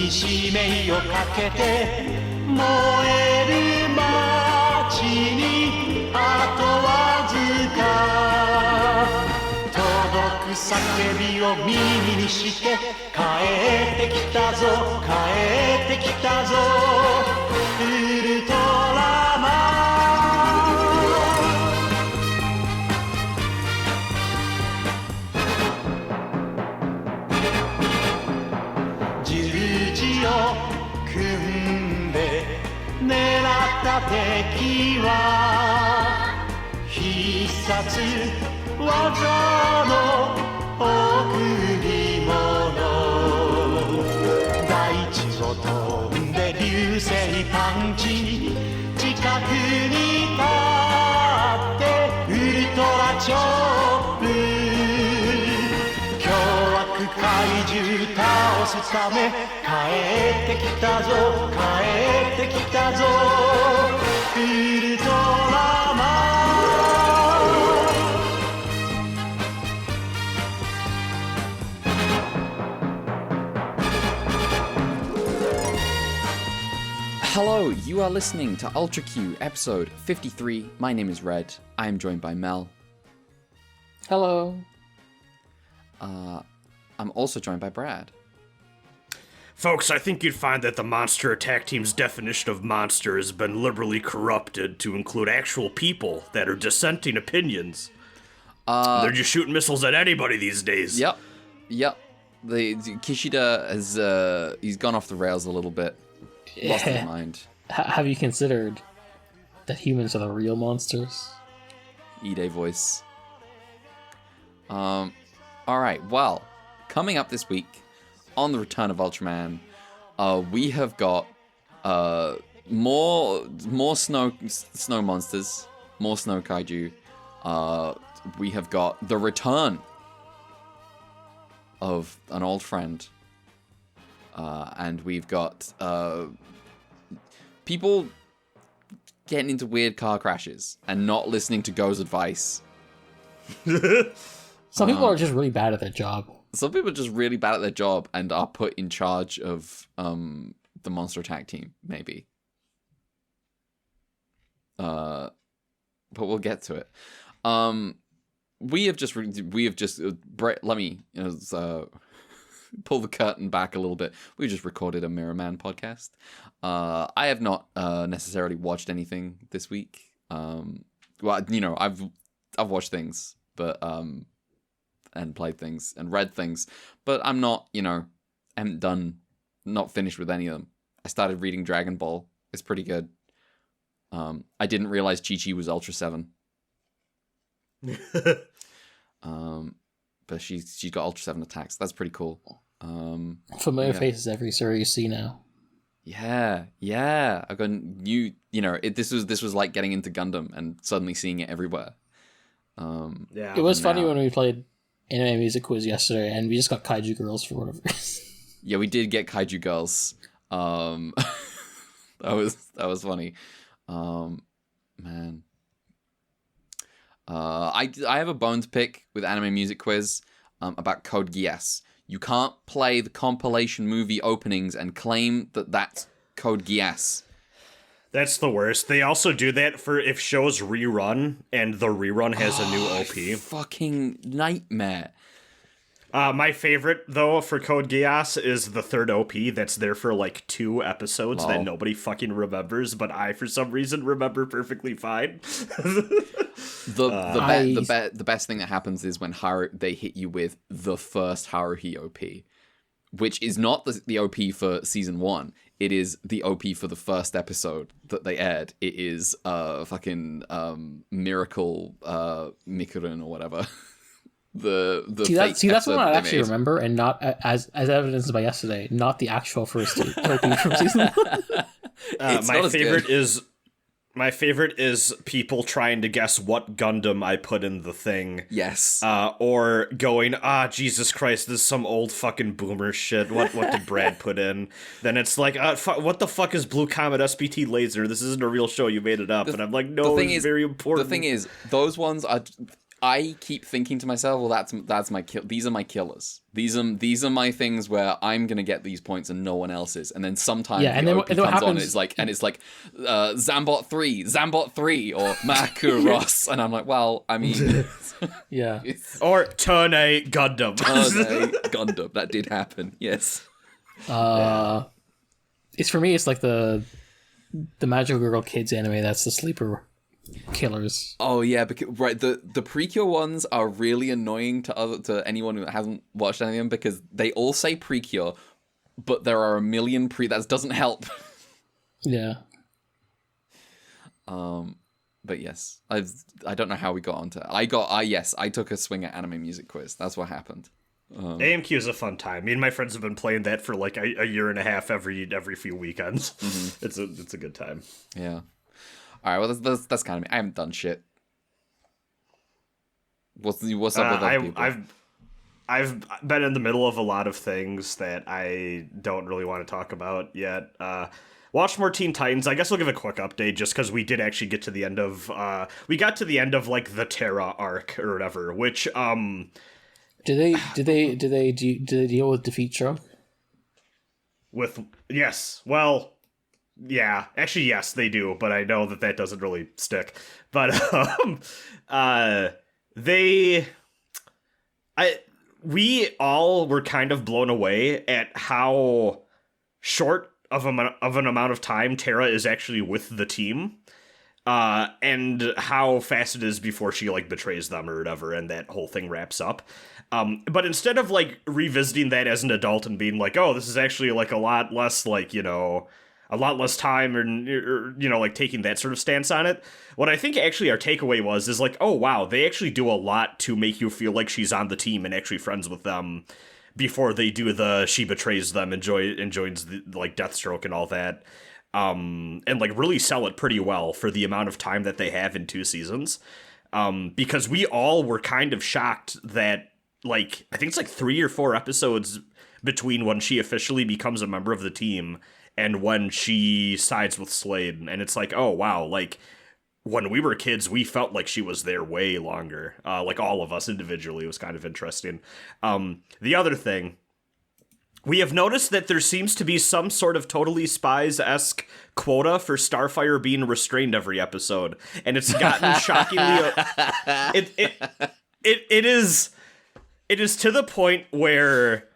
に使命をかけて燃える街にあとわずか届く叫びを耳にして帰ってきたぞ帰ってきたぞウルトラマン十字を組んで狙った敵は必殺技の贈り物大地を飛んで流星パンチ近くに立ってウルトラチョップ凶悪怪獣倒すため帰ってきたぞ帰ってきたぞウルトラマンHello, you are listening to Ultra Q, episode 53. My name is Red. I am joined by Mel. Hello. I'm also joined by Brad. Folks, I think you'd find that the Monster Attack Team's definition of monster has been liberally corrupted to include actual people that are dissenting opinions. They're just shooting missiles at anybody these days. Yep. The Kishida has he's gone off the rails a little bit. Lost his mind. Have you considered that humans are the real monsters? Ide voice. Alright, well, coming up this week on the Return of Ultraman, we have got more snow monsters, more snow kaiju. We have got the return of an old friend. And we've got people getting into weird car crashes and not listening to Go's advice. Some people are just really bad at their job. Some people are just really bad at their job and are put in charge of the Monster Attack Team, maybe. But we'll get to it. We have just let me pull the curtain back a little bit. We just recorded a Mirror Man podcast. I have not necessarily watched anything this week. Well, you know, I've watched things, but and played things and read things, but I'm not, you know, not finished with any of them. I started reading Dragon Ball. It's pretty good. I didn't realize Chi-Chi was Ultra 7. But she's got Ultra 7 attacks. That's pretty cool. Familiar faces every story you see now. Yeah. I've got new. You know, this was like getting into Gundam and suddenly seeing it everywhere. Yeah. It was funny when we played Anime Music Quiz yesterday, and we just got Kaiju Girls for whatever reason. Yeah, we did get Kaiju Girls. That was funny. Man. I have a bone to pick with Anime Music Quiz about Code Geass. You can't play the compilation movie openings and claim that that's Code Geass. That's the worst. They also do that for if shows rerun and the rerun has a new OP. Fucking nightmare. My favorite, though, for Code Geass is the third OP that's there for like 2 episodes that nobody fucking remembers, but I, for some reason, remember perfectly fine. The best thing that happens is when they hit you with the first Haruhi OP, which is not the OP for season 1. It is the OP for the first episode that they aired. It is fucking Miracle Mikurun or whatever. That's one I actually remember, and not as evidenced by yesterday, not the actual first OP from season 1. My favorite is people trying to guess what Gundam I put in the thing. Yes. Or going, Jesus Christ, this is some old fucking boomer shit. What did Brad put in? Then it's like, what the fuck is Blue Comet SBT Laser? This isn't a real show. You made it up. And I'm like, no, it's very important. The thing is, those ones are... I keep thinking to myself, well, that's my kill. These are my killers. These are my things where I'm gonna get these points and no one else is. And then sometimes the OP comes on, and it's like Zambot 3, or Makuros, and I'm like, well, I mean, Yeah. Or Turn 8 Gundam. Gundam. That did happen. Yes. It's for me. It's like the Magical Girl Kids anime. That's the sleeper killers. Oh yeah, because the Precure ones are really annoying to anyone who hasn't watched any of them, because they all say Precure, but there are a million that doesn't help. Yeah. But yes, I don't know how we got onto. I took a swing at anime music quiz. That's what happened. AMQ is a fun time. Me and my friends have been playing that for like a year and a half every few weekends. Mm-hmm. It's a good time. Yeah. All right. Well, that's kind of me. I haven't done shit. What's up with other people? I've been in the middle of a lot of things that I don't really want to talk about yet. Watched more Teen Titans. I guess I'll give a quick update just because we did actually get to the end of we got to the end of like the Terra arc or whatever, which Do they deal with Defeat Stroke? Yes. Well, yeah. Actually, yes, they do, but I know that doesn't really stick. But we all were kind of blown away at how short of an amount of time Terra is actually with the team. And how fast it is before she like betrays them or whatever, and that whole thing wraps up. But instead of like revisiting that as an adult and being like, oh, this is actually like a lot less like, a lot less time, or like taking that sort of stance on it, what I think actually our takeaway is like, oh wow, they actually do a lot to make you feel like she's on the team and actually friends with them before they do the she betrays them and joins the like Deathstroke and all that. And like really sell it pretty well for the amount of time that they have in 2 seasons. Because we all were kind of shocked that like, I think it's like 3 or 4 episodes between when she officially becomes a member of the team and when she sides with Slade. And it's like, oh wow, like when we were kids, we felt like she was there way longer. Like all of us individually. It was kind of interesting. The other thing, we have noticed that there seems to be some sort of Totally Spies-esque quota for Starfire being restrained every episode, and it's gotten shockingly. It is to the point where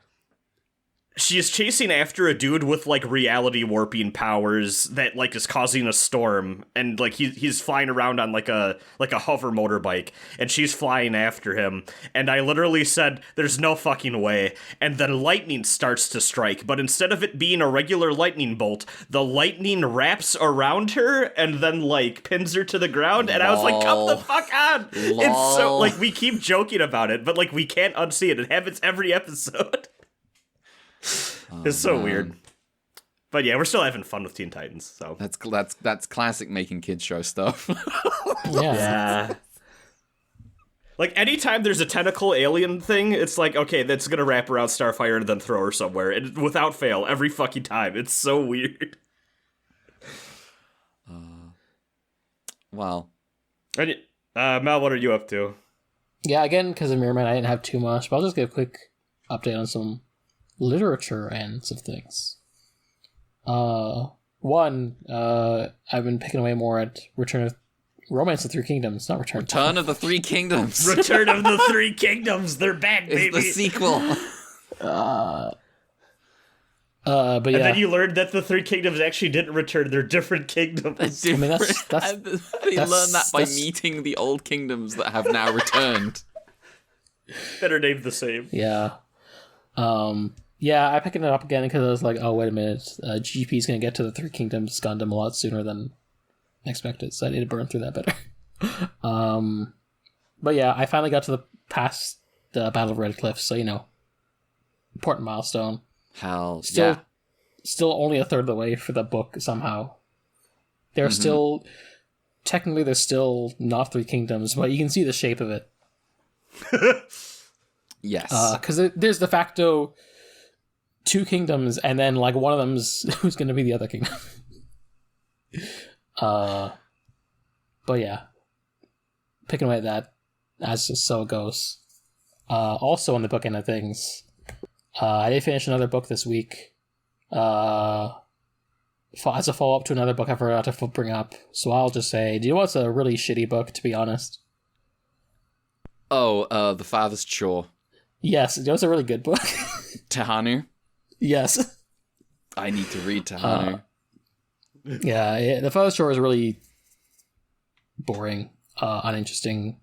she is chasing after a dude with like reality warping powers that like is causing a storm, and like he's flying around on like a hover motorbike, and she's flying after him, and I literally said there's no fucking way, and then lightning starts to strike, but instead of it being a regular lightning bolt, the lightning wraps around her and then like pins her to the ground, and I was like, come the fuck on. It's so like, we keep joking about it, but like we can't unsee it. It happens every episode. It's so weird. But yeah, we're still having fun with Teen Titans. So that's classic making kids show stuff. Yeah. Like anytime there's a tentacle alien thing, it's like, okay, that's gonna wrap around Starfire and then throw her somewhere, and without fail, every fucking time. It's so weird. Wow. Mel, what are you up to? Yeah, again, because of Mirror Man, I didn't have too much, but I'll just give a quick update on some literature ends of things. One, I've been picking away more at Return of Romance of the Three Kingdoms, not Return of the Three Kingdoms. Return of the Three Kingdoms. They're back, baby. It's the sequel. But yeah. And then you learned that the Three Kingdoms actually didn't return; they're different kingdoms. I mean, they learned that by meeting the old kingdoms that have now returned. That are named the same. Yeah. Yeah, I picked it up again because I was like, oh, wait a minute. GP is going to get to the Three Kingdoms Gundam a lot sooner than expected, so I need to burn through that better. But yeah, I finally got to past the Battle of Red Cliff, so, important milestone. Still only a third of the way for the book somehow. There's still not Three Kingdoms, but you can see the shape of it. Yes. Because there's de facto 2 kingdoms, and then like one of them's who's going to be the other kingdom. But yeah, picking away at that. as so it goes. Also on the book end of things, I did finish another book this week. As a follow-up to another book I forgot to bring up. So I'll just say, do you know what's a really shitty book, to be honest? Oh, The Farthest Shore. Yes, you know what's a really good book? Tehanu? Yes. I need to read Tehanu. The Farthest Shore is really boring, uninteresting,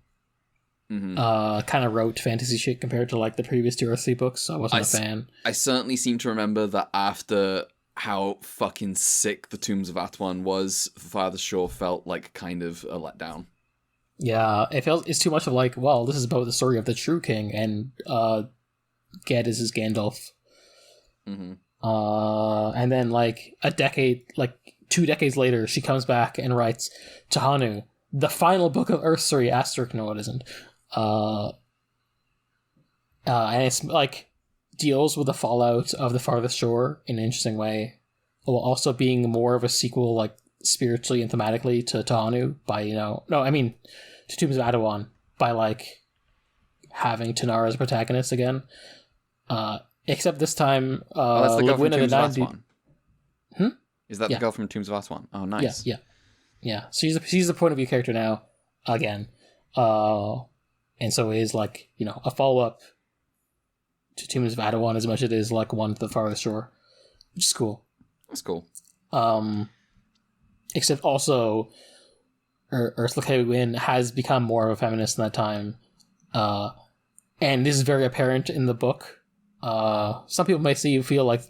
kind of rote fantasy shit compared to like the previous two Earthsea books. So I wasn't a fan. I certainly seem to remember that after how fucking sick the Tombs of Atuan was, Farthest Shore felt like kind of a letdown. Yeah, it's too much of like, well, this is about the story of the true king, and Ged is his Gandalf. Mm-hmm. And then like 2 decades later, she comes back and writes Tehanu, the final book of Earthsea, asterisk, no it isn't. And it's like deals with the fallout of the Farthest Shore in an interesting way, while also being more of a sequel, like spiritually and thematically, to Tehanu by to Tombs of Atuan, by like having Tanara as a protagonist again. Except this time, that's the girl from Tombs of Atuan. Is that the girl from Tombs of Atuan? Oh, nice. Yeah. So she's the point of view character now, again, and so it is like a follow up to Tombs of Atuan as much as it is like one to the Farthest Shore, which is cool. That's cool. Except also, Ursula K. Le Guin has become more of a feminist in that time, and this is very apparent in the book. Some people may feel like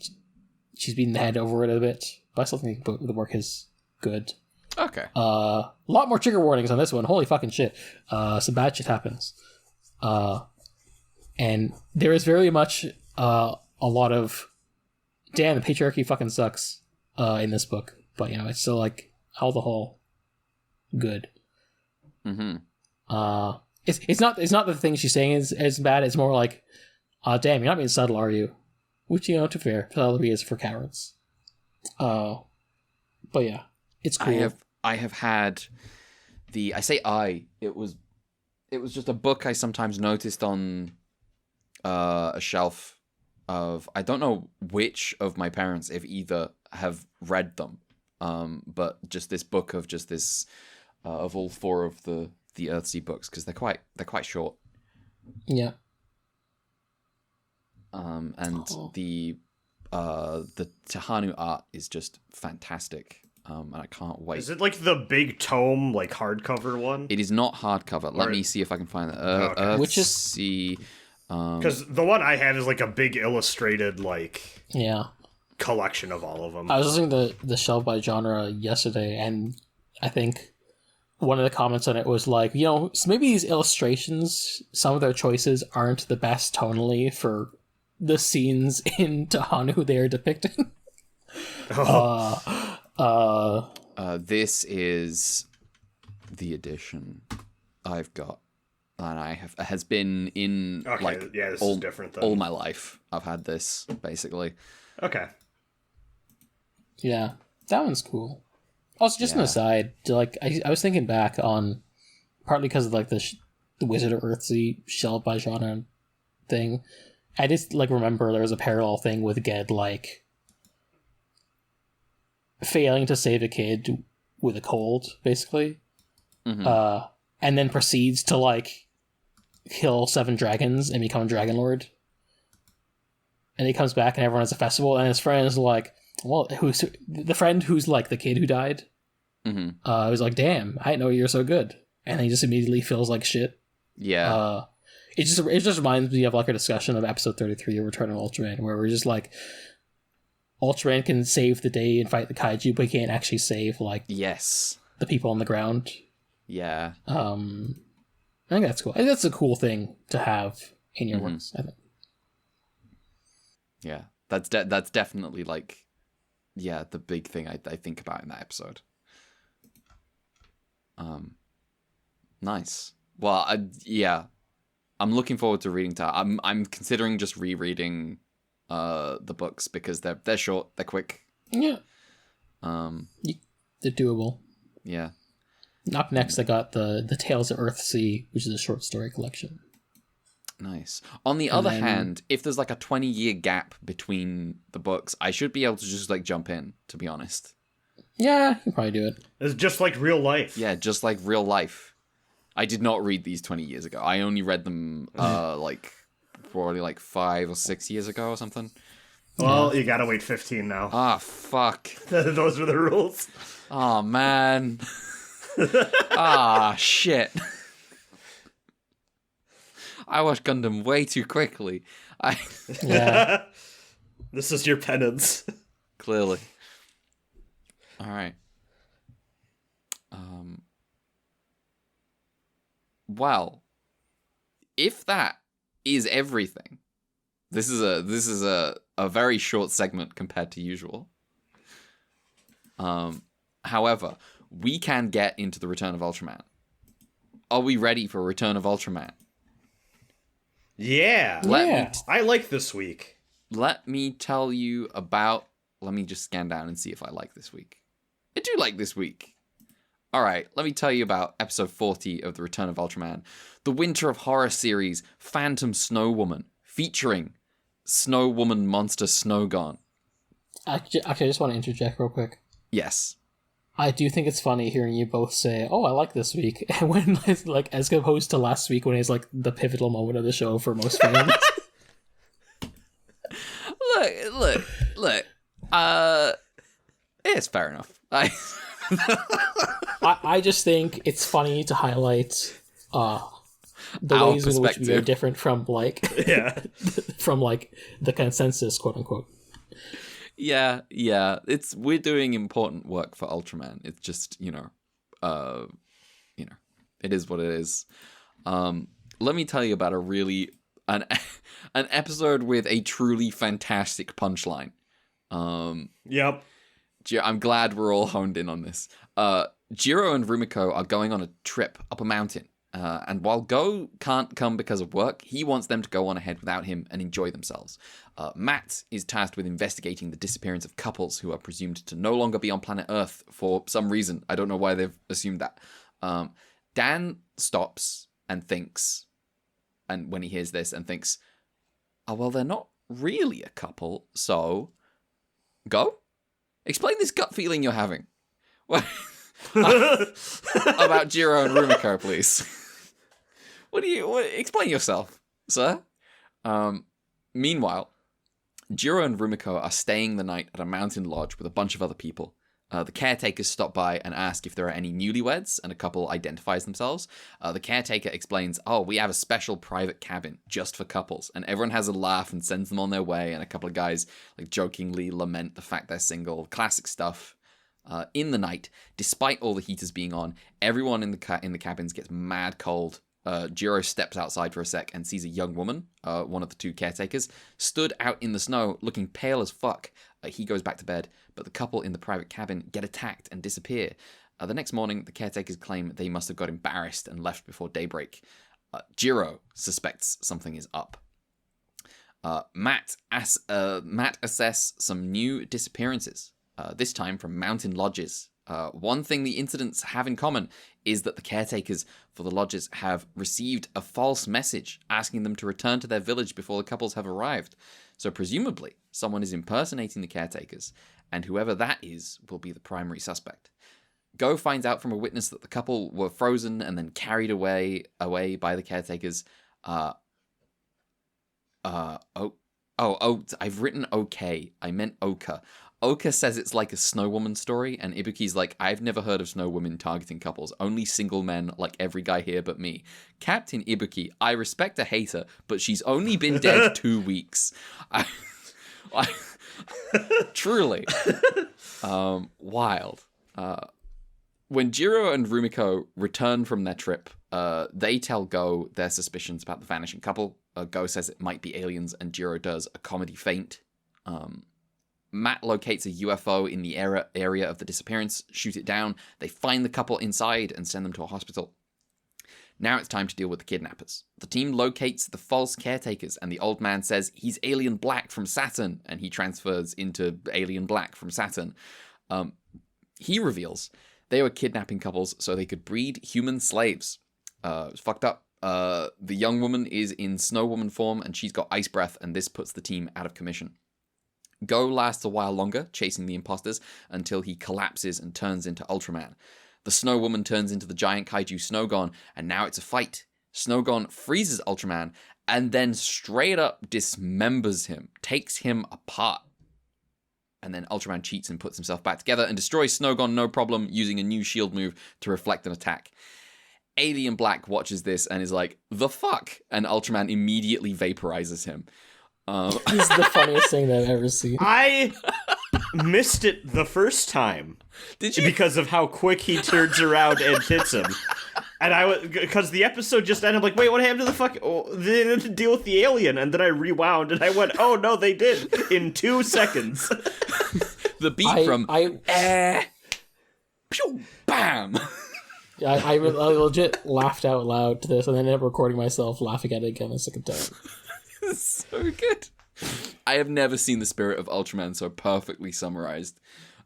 she's beaten the head over it a bit, but I still think the work is good. Okay. A lot more trigger warnings on this one. Holy fucking shit. Some bad shit happens. And there is very much a lot of, damn, the patriarchy fucking sucks in this book. But, it's still like, how the whole good. Mm-hmm. It's not the thing she's saying is bad. It's more like, damn, you're not being subtle, are you? Which, to be fair, subtlety is for cowards. But yeah, it's cool. I have had it was just a book I sometimes noticed on a shelf of, I don't know which of my parents, if either, have read them. But just this book of just this of all four of the Earthsea books, because they're quite short. Yeah. And the Tehanu art is just fantastic. And I can't wait. Is it like the big tome, like hardcover one? It is not hardcover. Let me see if I can find that. Which is Earthsea. Because the one I have is like a big illustrated collection of all of them. I was listening to the Shelf by Genre yesterday, and I think one of the comments on it was like, so maybe these illustrations, some of their choices aren't the best tonally for the scenes in Tehanu they are depicting. This is the edition I've got, and has been in this is different then. All my life. I've had this basically. Okay. Yeah, that one's cool. Also, just an aside, I was thinking back on, partly because of like the Wizard of Earthsea Shelf by Genre thing. I just remember there was a parallel thing with Ged failing to save a kid with a cold, basically, and then proceeds to kill 7 dragons and become a Dragon Lord. And he comes back and everyone has a festival, and his friend is like, well, who's the friend who's the kid who died? Mm-hmm. He was like, damn, I didn't know you were so good. And he just immediately feels like shit. Yeah. It just reminds me of our discussion of episode 33 of Return of Ultraman, where we're just Ultraman can save the day and fight the kaiju, but he can't actually save the people on the ground. Yeah. I think that's cool. I think that's a cool thing to have in your works, I think. Yeah. That's definitely the big thing I think about in that episode. Nice. Well, I'm looking forward to reading that. I'm considering just rereading the books because they're short, they're quick. Yeah. They're doable. Yeah. Up next, I got the Tales of Earthsea, which is a short story collection. Nice. On the other hand, if there's like a 20-year gap between the books, I should be able to just like jump in, to be honest. Yeah, you can probably do it. It's just like real life. Yeah, just like real life. I did not read these 20 years ago. I only read them like probably like 5 or 6 years ago or something. Well, you gotta wait 15 now. Ah, fuck. Those are the rules. Oh, man. Ah, shit. I watched Gundam way too quickly. Yeah. This is your penance. Clearly. All right. Well, if that is everything, this is a very short segment compared to usual. However, we can get into the Return of Ultraman. Are we ready for Return of Ultraman? Yeah. I like this week. Let me tell you about... Let me just scan down and see if I like this week. I do like this week. All right, let me tell you about episode 40 of The Return of Ultraman, the Winter of Horror series, Phantom Snow Woman, featuring Snow Woman monster Snowgon. Actually, I just want to interject real quick. Yes. I do think it's funny hearing you both say, "Oh, I like this week," and when like as opposed to last week when it's like the pivotal moment of the show for most fans. Look. It's fair enough. I just think it's funny to highlight the Our ways in which we are different from like from like the consensus, quote unquote. Yeah. We're doing important work for Ultraman. It's just, it is what it is. Let me tell you about an episode with a truly fantastic punchline. Yep. I'm glad we're all honed in on this. Jiro and Rumiko are going on a trip up a mountain. And while Go can't come because of work, he wants them to go on ahead without him and enjoy themselves. Matt is tasked with investigating the disappearance of couples who are presumed to no longer be on planet Earth for some reason. I don't know why they've assumed that. Dan stops and thinks, and when he hears this, and thinks, oh, well, they're not really a couple, so... Go? Explain this gut feeling you're having. About Jiro and Rumiko, please. Explain yourself, sir. Meanwhile, Jiro and Rumiko are staying the night at a mountain lodge with a bunch of other people. The caretakers stop by and ask if there are any newlyweds, and a couple identifies themselves. The caretaker explains, we have a special private cabin just for couples, and everyone has a laugh and sends them on their way, and a couple of guys jokingly lament the fact they're single. Classic stuff. In the night, despite all the heaters being on, everyone in the cabins gets mad cold. Jiro steps outside for a sec and sees a young woman, one of the two caretakers, stood out in the snow looking pale as fuck. He goes back to bed, but the couple in the private cabin get attacked and disappear. The next morning, the caretakers claim they must have got embarrassed and left before daybreak. Jiro suspects something is up. Matt assess some new disappearances, this time from mountain lodges. One thing the incidents have in common is that the caretakers for the lodges have received a false message asking them to return to their village before the couples have arrived. So presumably, someone is impersonating the caretakers, and whoever that is will be the primary suspect. Go finds out from a witness that the couple were frozen and then carried away by the caretakers. I've written okay. I meant Oka. Oka says it's like a Snow Woman story, and Ibuki's like, I've never heard of Snow Women targeting couples, only single men like every guy here but me. Captain Ibuki, I respect a hater, but she's only been dead 2 weeks. Truly. Wild. When Jiro and Rumiko return from their trip, they tell Go their suspicions about the vanishing couple. Go says it might be aliens, and Jiro does a comedy feint. Matt locates a UFO in the area of the disappearance, shoot it down. They find the couple inside and send them to a hospital. Now it's time to deal with the kidnappers. The team locates the false caretakers, and the old man says he's Alien Black from Saturn, and he transfers into Alien Black from Saturn. He reveals They were kidnapping couples so they could breed human slaves. It's fucked up. The young woman is in Snow Woman form, and she's got ice breath, and this puts the team out of commission. Go lasts a while longer, chasing the imposters, until he collapses and turns into Ultraman. The Snow Woman turns into the giant kaiju Snowgon, and now it's a fight. Snowgon freezes Ultraman, and then straight up dismembers him, takes him apart. And then Ultraman cheats and puts himself back together and destroys Snowgon no problem, using a new shield move to reflect an attack. Alien Black watches this and is like, the fuck? And Ultraman immediately vaporizes him. This is the funniest thing that I've ever seen. I missed it the first time. Did you? Because of how quick he turns around and hits him. And because the episode just ended, I'm like, wait, what happened to the fuck? Oh, they didn't deal with the alien. And then I rewound and I went, oh no, they did in 2 seconds. The beat from pew, bam. I legit laughed out loud to this, and then ended up recording myself laughing at it again a second time. It's so good. I have never seen the spirit of Ultraman so perfectly summarized.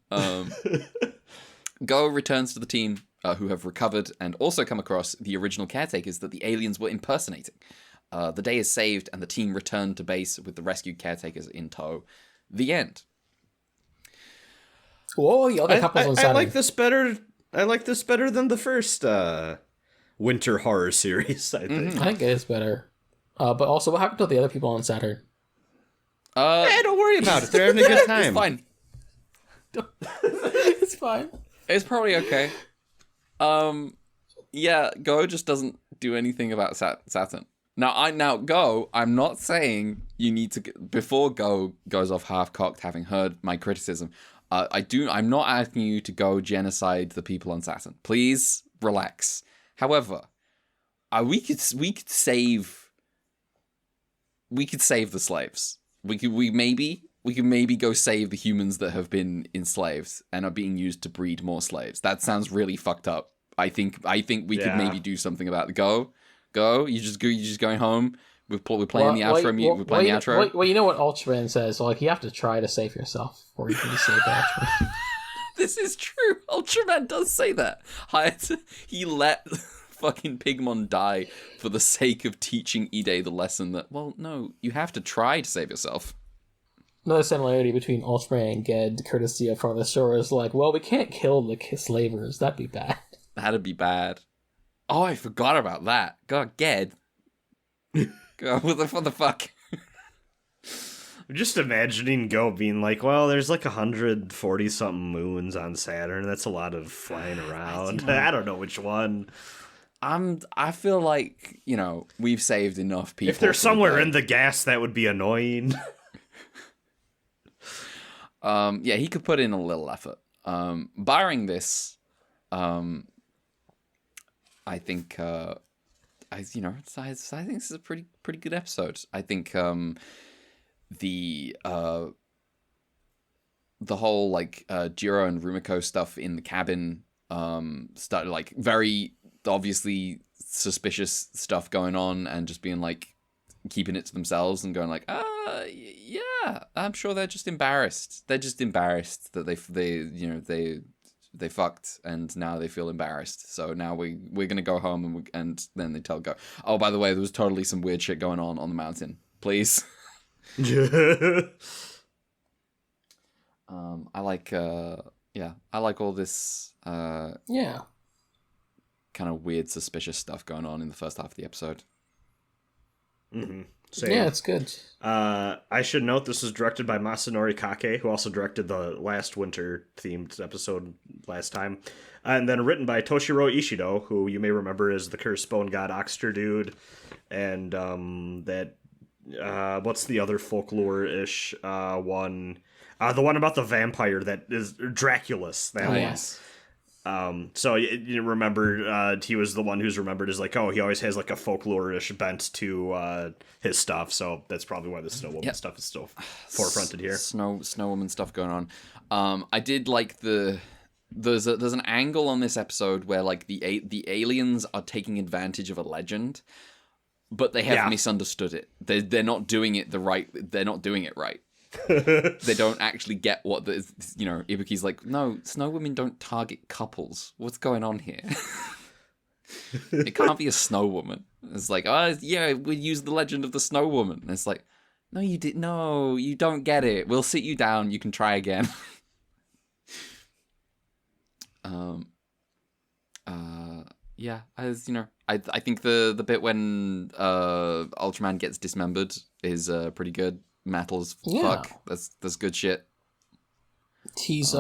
Go returns to the team, who have recovered and also come across the original caretakers that the aliens were impersonating. The day is saved, and the team return to base with the rescued caretakers in tow. The end. Whoa, the other couples on Saturn. I like this better. I like this better than the first winter horror series, I think. I think it is better. But also, what happened to the other people on Saturn? Don't worry about it. They're having a good time. It's fine. It's fine. It's probably okay. Yeah, Go just doesn't do anything about Saturn. Now, Go, I'm not saying you need to, before Go goes off half-cocked, having heard my criticism, I'm not asking you to go genocide the people on Saturn. Please relax. However, we could save the slaves. We could maybe go save the humans that have been enslaved and are being used to breed more slaves. That sounds really fucked up. I think we could maybe do something about it. Go. You just going home. We're playing the outro. We're playing the outro. Well, you know what Ultraman says? Like, you have to try to save yourself before you can save Ultraman. This is true. Ultraman does say that. He let fucking Pigmon die for the sake of teaching Ide the lesson that, well, no, you have to try to save yourself. Another similarity between Ultraman and Ged, courtesy of Farthest Shore, is like, well, we can't kill the slavers. That'd be bad. That'd be bad. Oh, I forgot about that. God, Ged. God, what the fuck? I'm just imagining Go being like, well, there's like 140-something moons on Saturn. That's a lot of flying around. I don't know which one. I feel like, we've saved enough people. If they're somewhere in the gas, that would be annoying. Yeah, he could put in a little effort. Barring this, I think I think this is a pretty good episode. I think the whole like Jiro and Rumiko stuff in the cabin started like very obviously suspicious stuff going on, and just being like keeping it to themselves and going like, yeah, I'm sure they're just embarrassed. They're just embarrassed that they fucked, and now they feel embarrassed. So now we're gonna go home, and then they tell Go, oh, by the way, there was totally some weird shit going on the mountain. Please. I like all this kind of weird, suspicious stuff going on in the first half of the episode. Mm-hmm. Yeah, it's good. I should note this was directed by Masanori Kake, who also directed the last winter-themed episode last time. And then written by Toshiro Ishido, who you may remember as the Cursed Bone God Oxter dude. And what's the other folklore-ish one? The one about the vampire that is Draculus. That one. Yes. So you remember, he was the one who's remembered as like, oh, he always has like a folklore-ish bent to his stuff. So that's probably why the Snow Woman stuff is still forefronted here. Snow Woman stuff going on. I did like there's an angle on this episode where like the aliens are taking advantage of a legend, but they have misunderstood it. They're not doing it right. They're not doing it right. They don't actually get what the, Ibuki's like, no, snow women don't target couples. What's going on here? It can't be a snow woman. It's like, oh, yeah, we use the legend of the snow woman. And it's like, no, you don't get it. We'll sit you down. You can try again. Yeah, I think the bit when Ultraman gets dismembered is pretty good. Metal as fuck. That's good shit. He's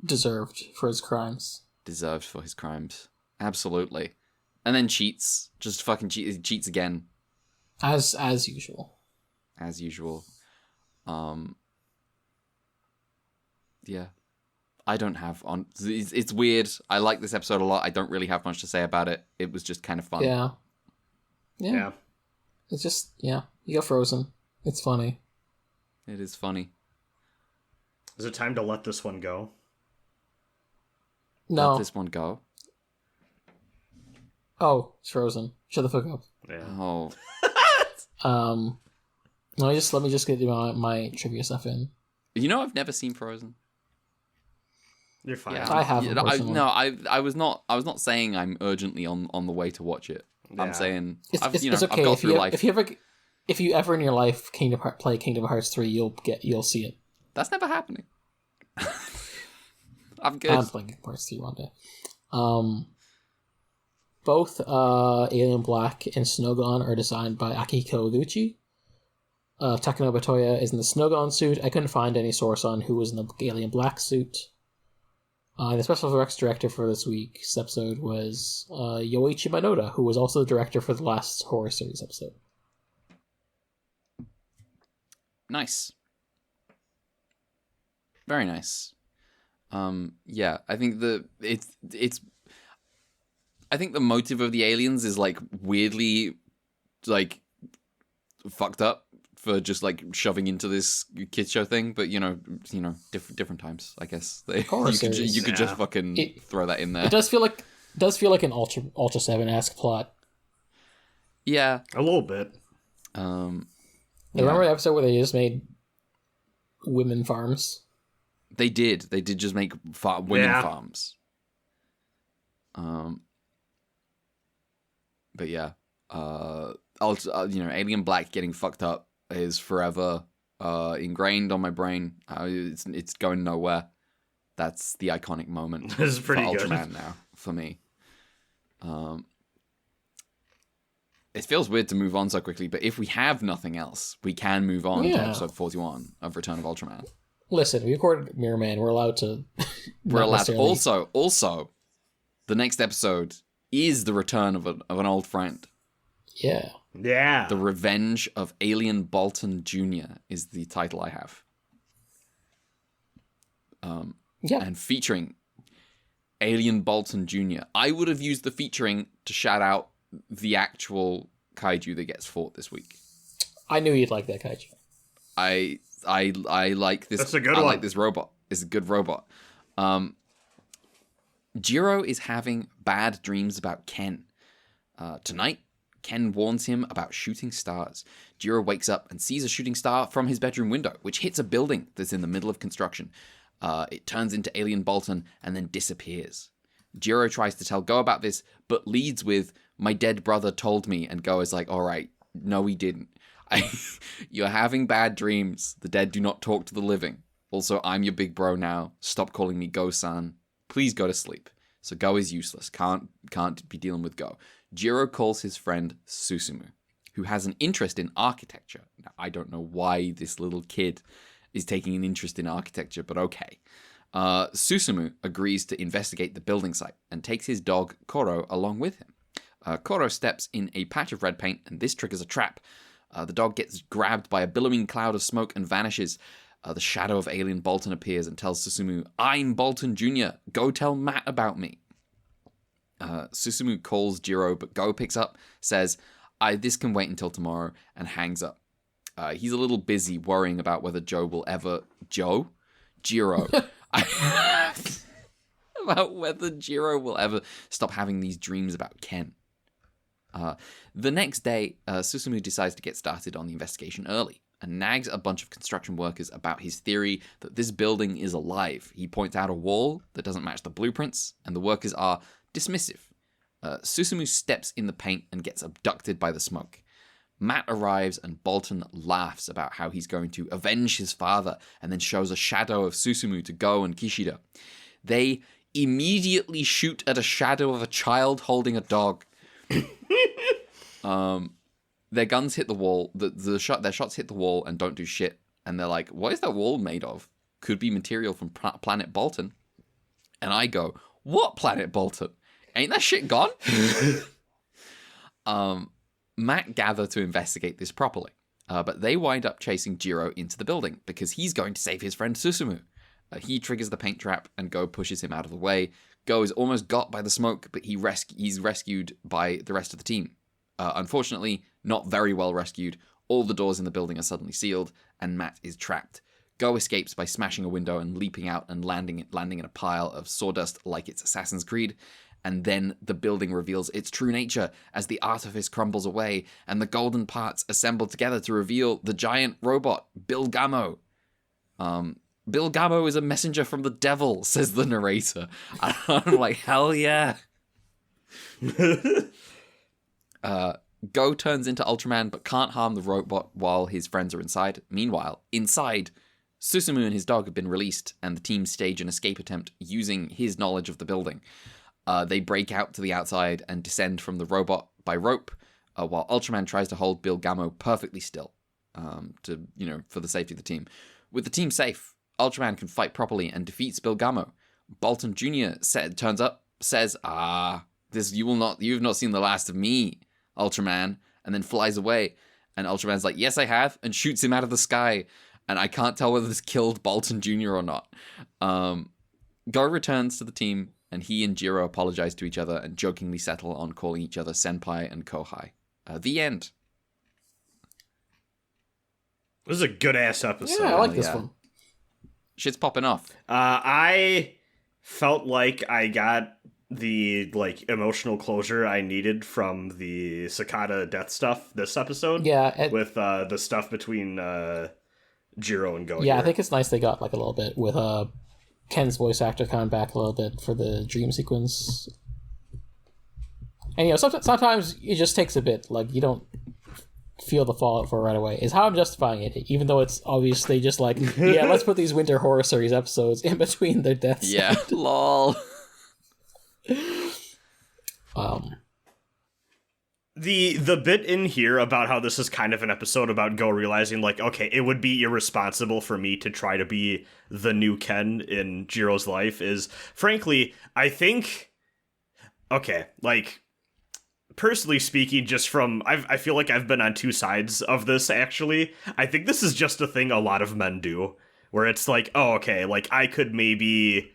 deserved for his crimes. Deserved for his crimes. Absolutely. And then cheats. Just fucking cheats again. As usual. As usual. Yeah. I don't have on. It's weird. I like this episode a lot. I don't really have much to say about it. It was just kind of fun. Yeah. It's just you got frozen. It's funny. It is funny. Is it time to let this one go? No. Let this one go. Oh, it's frozen. Shut the fuck up. Yeah. Oh. let me just get my trivia stuff in. I've never seen Frozen. You're fine. Yeah, I haven't. I was not saying I'm urgently on the way to watch it. Yeah. I'm saying it's okay. I've got through life. If you ever in your life play Kingdom Hearts 3, you'll see it. That's never happening. I'm good. I'm playing Kingdom Hearts 3 one day. Both Alien Black and Snowgone are designed by Akihiko Oguchi. Takanobu Toya is in the Snowgone suit. I couldn't find any source on who was in the Alien Black suit. The special effects director for this week's episode was Yoichi Minoda, who was also the director for the last Horror Series episode. Nice. Very nice. Yeah, I think I think the motive of the aliens is like weirdly like fucked up for just like shoving into this kids show thing, but different times, I guess. You could just fucking throw that in there. It does feel like an Ultra 7-esque plot. Yeah, a little bit. Remember the episode where they just made women farms? They did just make women farms. But yeah, Alien Black getting fucked up is forever ingrained on my brain. It's going nowhere. That's the iconic moment. This is pretty for good. Ultraman now for me. It feels weird to move on so quickly, but if we have nothing else, we can move on to episode 41 of Return of Ultraman. Listen, we recorded Mirror Man. We're allowed to. We're allowed to. Also, the next episode is the return of an old friend. Yeah. Yeah. The Revenge of Alien Baltan Jr. is the title I have. And featuring Alien Baltan Jr. I would have used the featuring to shout out the actual kaiju that gets fought this week. I knew you'd like that kaiju. I like this. That's a good one. I like this robot. It's a good robot. Jiro is having bad dreams about Ken. Tonight, Ken warns him about shooting stars. Jiro wakes up and sees a shooting star from his bedroom window, which hits a building that's in the middle of construction. It turns into Alien Baltan and then disappears. Jiro tries to tell Go about this, but leads with, "My dead brother told me," and Go is like, "All right, no, he didn't. You're having bad dreams. The dead do not talk to the living. Also, I'm your big bro now. Stop calling me Go-san. Please go to sleep." So Go is useless. Can't be dealing with Go. Jiro calls his friend Susumu, who has an interest in architecture. Now, I don't know why this little kid is taking an interest in architecture, but okay. Susumu agrees to investigate the building site and takes his dog Koro along with him. Koro steps in a patch of red paint, and this triggers a trap. The dog gets grabbed by a billowing cloud of smoke and vanishes. The shadow of Alien Baltan appears and tells Susumu, "I'm Baltan Jr. Go tell Matt about me." Susumu calls Jiro, but Go picks up, says, "This can wait until tomorrow," and hangs up. He's a little busy worrying about whether Jiro about whether Jiro will ever stop having these dreams about Ken. The next day, Susumu decides to get started on the investigation early. and nags a bunch of construction workers about his theory that this building is alive. He points out a wall that doesn't match the blueprints, and the workers are dismissive. Susumu steps in the paint and gets abducted by the smoke. Matt arrives and Baltan laughs about how he's going to avenge his father and then shows a shadow of Susumu to Go and Kishida. They immediately shoot at a shadow of a child holding a dog. Their guns hit the wall. Their shots hit the wall and don't do shit. And they're like, what is that wall made of? Could be material from planet Baltan. And I go, what planet Baltan? Ain't that shit gone? Matt gather to investigate this properly. But they wind up chasing Jiro into the building because he's going to save his friend Susumu. He triggers the paint trap and Go pushes him out of the way. Go is almost got by the smoke, but he's rescued by the rest of the team. Unfortunately, not very well rescued. All the doors in the building are suddenly sealed, and Matt is trapped. Go escapes by smashing a window and leaping out and landing in a pile of sawdust like it's Assassin's Creed. And then the building reveals its true nature as the artifice crumbles away and the golden parts assemble together to reveal the giant robot, Bill Gamo. Bill Gamo is a messenger from the devil, says the narrator. I'm like, hell yeah. Go turns into Ultraman but can't harm the robot while his friends are inside. Meanwhile, inside, Susumu and his dog have been released and the team stage an escape attempt using his knowledge of the building. They break out to the outside and descend from the robot by rope, while Ultraman tries to hold Bill Gamo perfectly still, for the safety of the team. With the team safe, Ultraman can fight properly and defeats Bill Gamo. Baltan Jr. turns up, says, you've not seen the last of me, Ultraman, and then flies away. And Ultraman's like, yes, I have, and shoots him out of the sky. And I can't tell whether this killed Baltan Jr. or not. Go returns to the team, and he and Jiro apologize to each other and jokingly settle on calling each other Senpai and Kohai. The end. This is a good-ass episode. Yeah, I like this one. Shit's popping off. I felt like I got the emotional closure I needed from the Cicada death stuff this episode. Yeah. With the stuff between Jiro and Go. Yeah, I think it's nice they got a little bit with Ken's voice actor coming back a little bit for the dream sequence. And sometimes it just takes a bit. You don't feel the fallout for it right away. Is how I'm justifying it, even though it's obviously just let's put these Winter Horror Series episodes in between their deaths. Yeah, lol. The bit in here about how this is kind of an episode about Go realizing, okay, it would be irresponsible for me to try to be the new Ken in Jiro's life is, frankly, I think, okay, personally speaking, just from, I feel like I've been on two sides of this, actually. I think this is just a thing a lot of men do, where it's I could maybe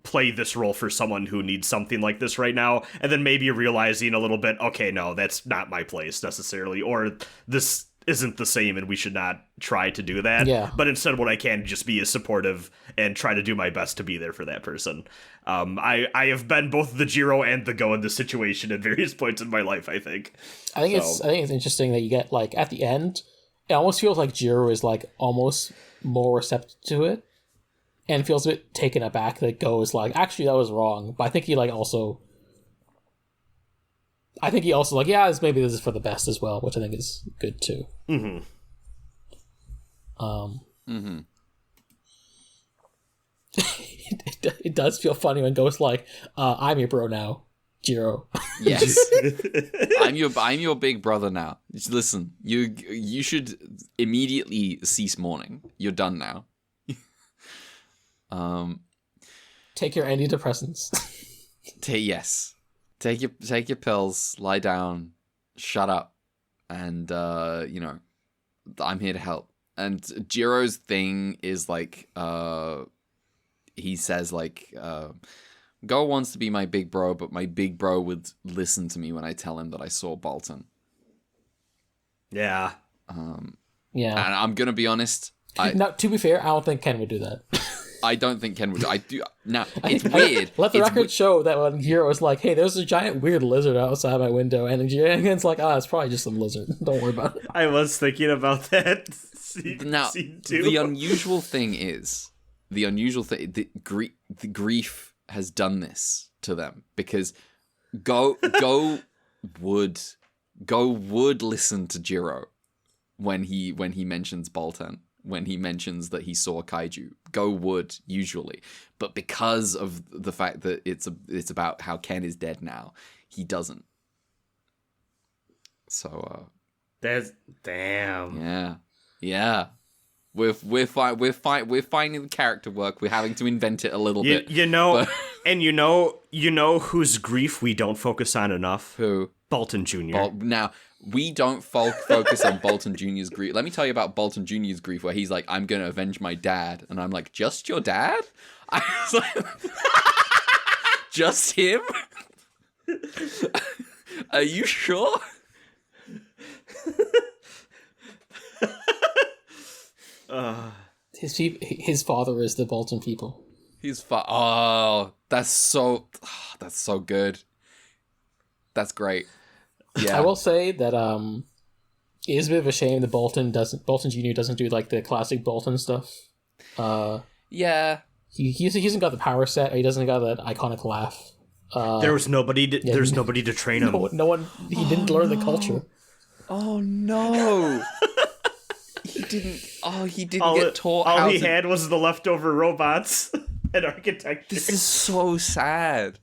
play this role for someone who needs something like this right now, and then maybe realizing a little bit, okay, no, that's not my place necessarily, or this isn't the same and we should not try to do that. Yeah. But instead what I can just be is supportive and try to do my best to be there for that person. I have been both the Jiro and the Go in this situation at various points in my life, I think. I think it's interesting that you get at the end, it almost feels like Jiro is almost more receptive to it. And feels a bit taken aback that Go is actually that was wrong. But I think he also maybe this is for the best as well, which I think is good too. Mm-hmm. It does feel funny when Go's I'm your bro now, Jiro. Yes. I'm your big brother now. Listen, you should immediately cease mourning. You're done now. Take your antidepressants. Yes. Take your pills, lie down, shut up, and I'm here to help. And Jiro's thing is he says Go wants to be my big bro, but my big bro would listen to me when I tell him that I saw Baltan. Yeah. Yeah. And I'm gonna be honest. Now, to be fair, I don't think Ken would do that. I don't think Ken would. I do. Now, it's weird. Let the record show that when Jiro was like, hey, there's a giant weird lizard outside my window, and Ken's like, it's probably just some lizard. Don't worry about it. I was thinking about that. Now, the unusual thing is, the grief has done this to them, because Go would listen to Jiro when he mentions Baltan, when he mentions that he saw kaiju. Go would usually, but because of the fact that it's about how Ken is dead now, he doesn't. So that's damn. Yeah. We're finding the character work. We're having to invent it a little bit. And you know whose grief we don't focus on enough? Who? Baltan Jr. Now, we don't focus on Baltan Jr.'s grief. Let me tell you about Baltan Jr.'s grief, where he's like, I'm going to avenge my dad. And I'm like, just your dad? I was like, just him? Are you sure? His father is the Baltan people. That's so good. That's great. Yeah, I will say that it is a bit of a shame that Baltan Jr. doesn't do like the classic Baltan stuff. Yeah, he hasn't got the power set. Or he doesn't got that iconic laugh. There's nobody to train him. No one. He didn't learn the culture. Oh no. He didn't get taught. All he had was the leftover robots and architecture. This is so sad.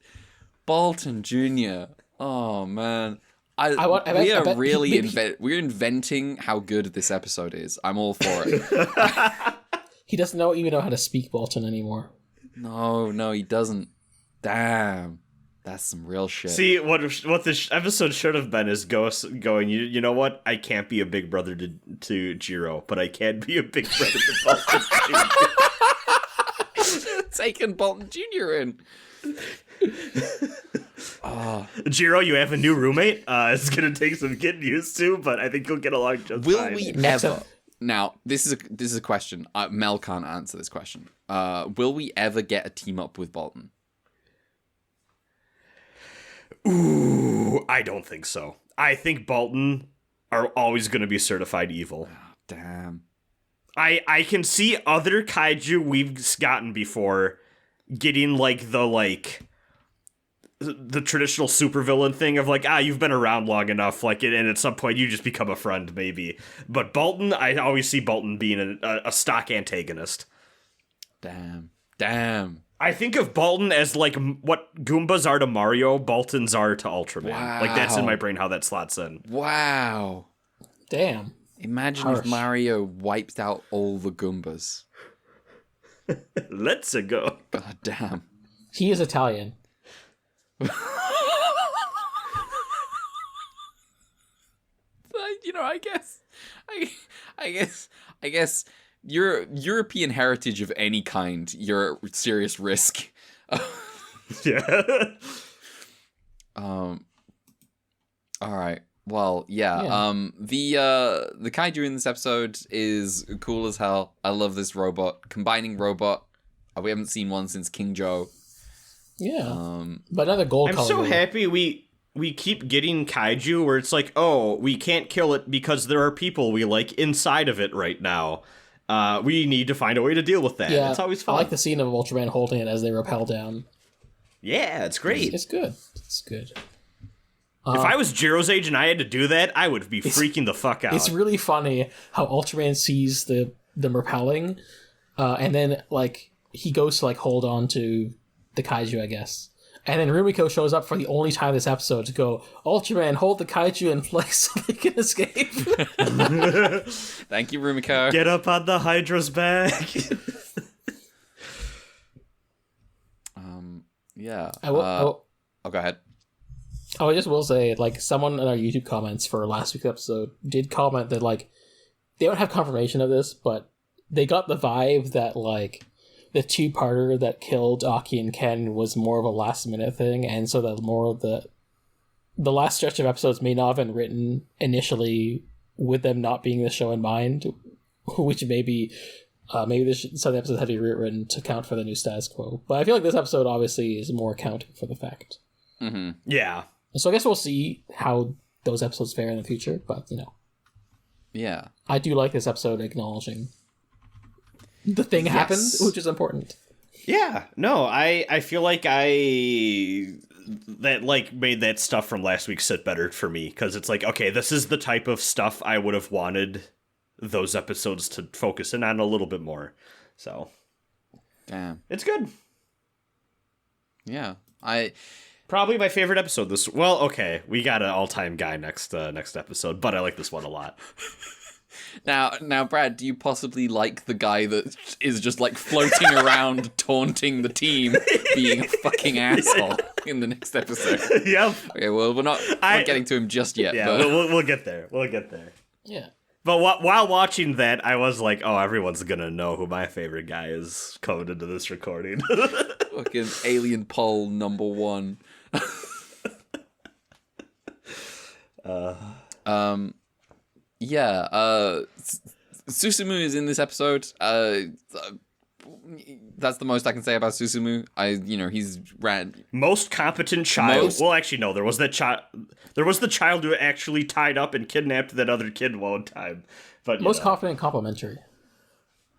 Baltan Jr. Oh man. We're inventing how good this episode is. I'm all for it. He doesn't even know how to speak Baltan anymore. No, he doesn't. Damn. That's some real shit. See, what this episode should have been is going, you know what? I can't be a big brother to Jiro, but I can be a big brother to Baltan Jr. Taking Baltan Jr. in. Jiro, you have a new roommate. It's gonna take some getting used to, but I think you'll get along just fine. Will we ever? Now, this is a question. Mel can't answer this question. Will we ever get a team up with Baltan? Ooh, I don't think so. I think Baltan are always going to be certified evil. Oh, damn. I can see other kaiju we've gotten before getting like the traditional supervillain thing of like, you've been around long enough, like, and at some point you just become a friend, maybe. But Baltan, I always see Baltan being a stock antagonist. Damn. I think of Baltan as like what Goombas are to Mario, Baltans are to Ultraman. Wow. Like, that's in my brain how that slots in. Wow. Damn. Imagine if Mario wiped out all the Goombas. Let's go. God damn. He is Italian. I guess your European heritage of any kind, you're at serious risk. Yeah. All right. Well, yeah. The kaiju in this episode is cool as hell. I love this robot. Combining robot. We haven't seen one since King Joe. Yeah. But another gold color. I'm so happy we keep getting kaiju where it's like, oh, we can't kill it because there are people we like inside of it right now. We need to find a way to deal with that. Yeah, it's always fun. I like the scene of Ultraman holding it as they rappel down. Yeah, it's great. It's good. It's good. If I was Jiro's age and I had to do that, I would be freaking the fuck out. It's really funny how Ultraman sees the rappelling, and then like he goes to like hold on to the kaiju, I guess. And then Rumiko shows up for the only time this episode to go, Ultraman, hold the kaiju in place so they can escape. Thank you, Rumiko. Get up on the Hydra's back. Yeah. Go ahead. I just will say, like, someone in our YouTube comments for last week's episode did comment that, like, they don't have confirmation of this, but they got the vibe that, like, the two-parter that killed Aki and Ken was more of a last-minute thing, and so that more of the last stretch of episodes may not have been written initially with them not being the show in mind, which maybe Maybe some of the episodes had to be rewritten to account for the new status quo. But I feel like this episode obviously is more accounting for the fact. Mm-hmm. Yeah. So I guess we'll see how those episodes fare in the future, but, Yeah. I do like this episode acknowledging the thing happened, which is important. Yeah. No, I feel like made that stuff from last week sit better for me, because it's like, okay, this is the type of stuff I would have wanted those episodes to focus in on a little bit more. So, damn, it's good. Yeah, probably my favorite episode this. Well, okay, we got an all-time guy next episode, but I like this one a lot. Now, Brad, do you possibly like the guy that is just like floating around, taunting the team, being a fucking asshole in the next episode? Yep. Okay, well, we're not getting to him just yet. Yeah, but... we'll get there. We'll get there. Yeah. But while watching that, I was like, oh, everyone's gonna know who my favorite guy is coming into this recording. Fucking alien pole number 1. Susumu is in this episode. That's the most I can say about Susumu. He's rad. Most competent child. Well, actually, no. There was the child who actually tied up and kidnapped that other kid one time. But most confident and complimentary.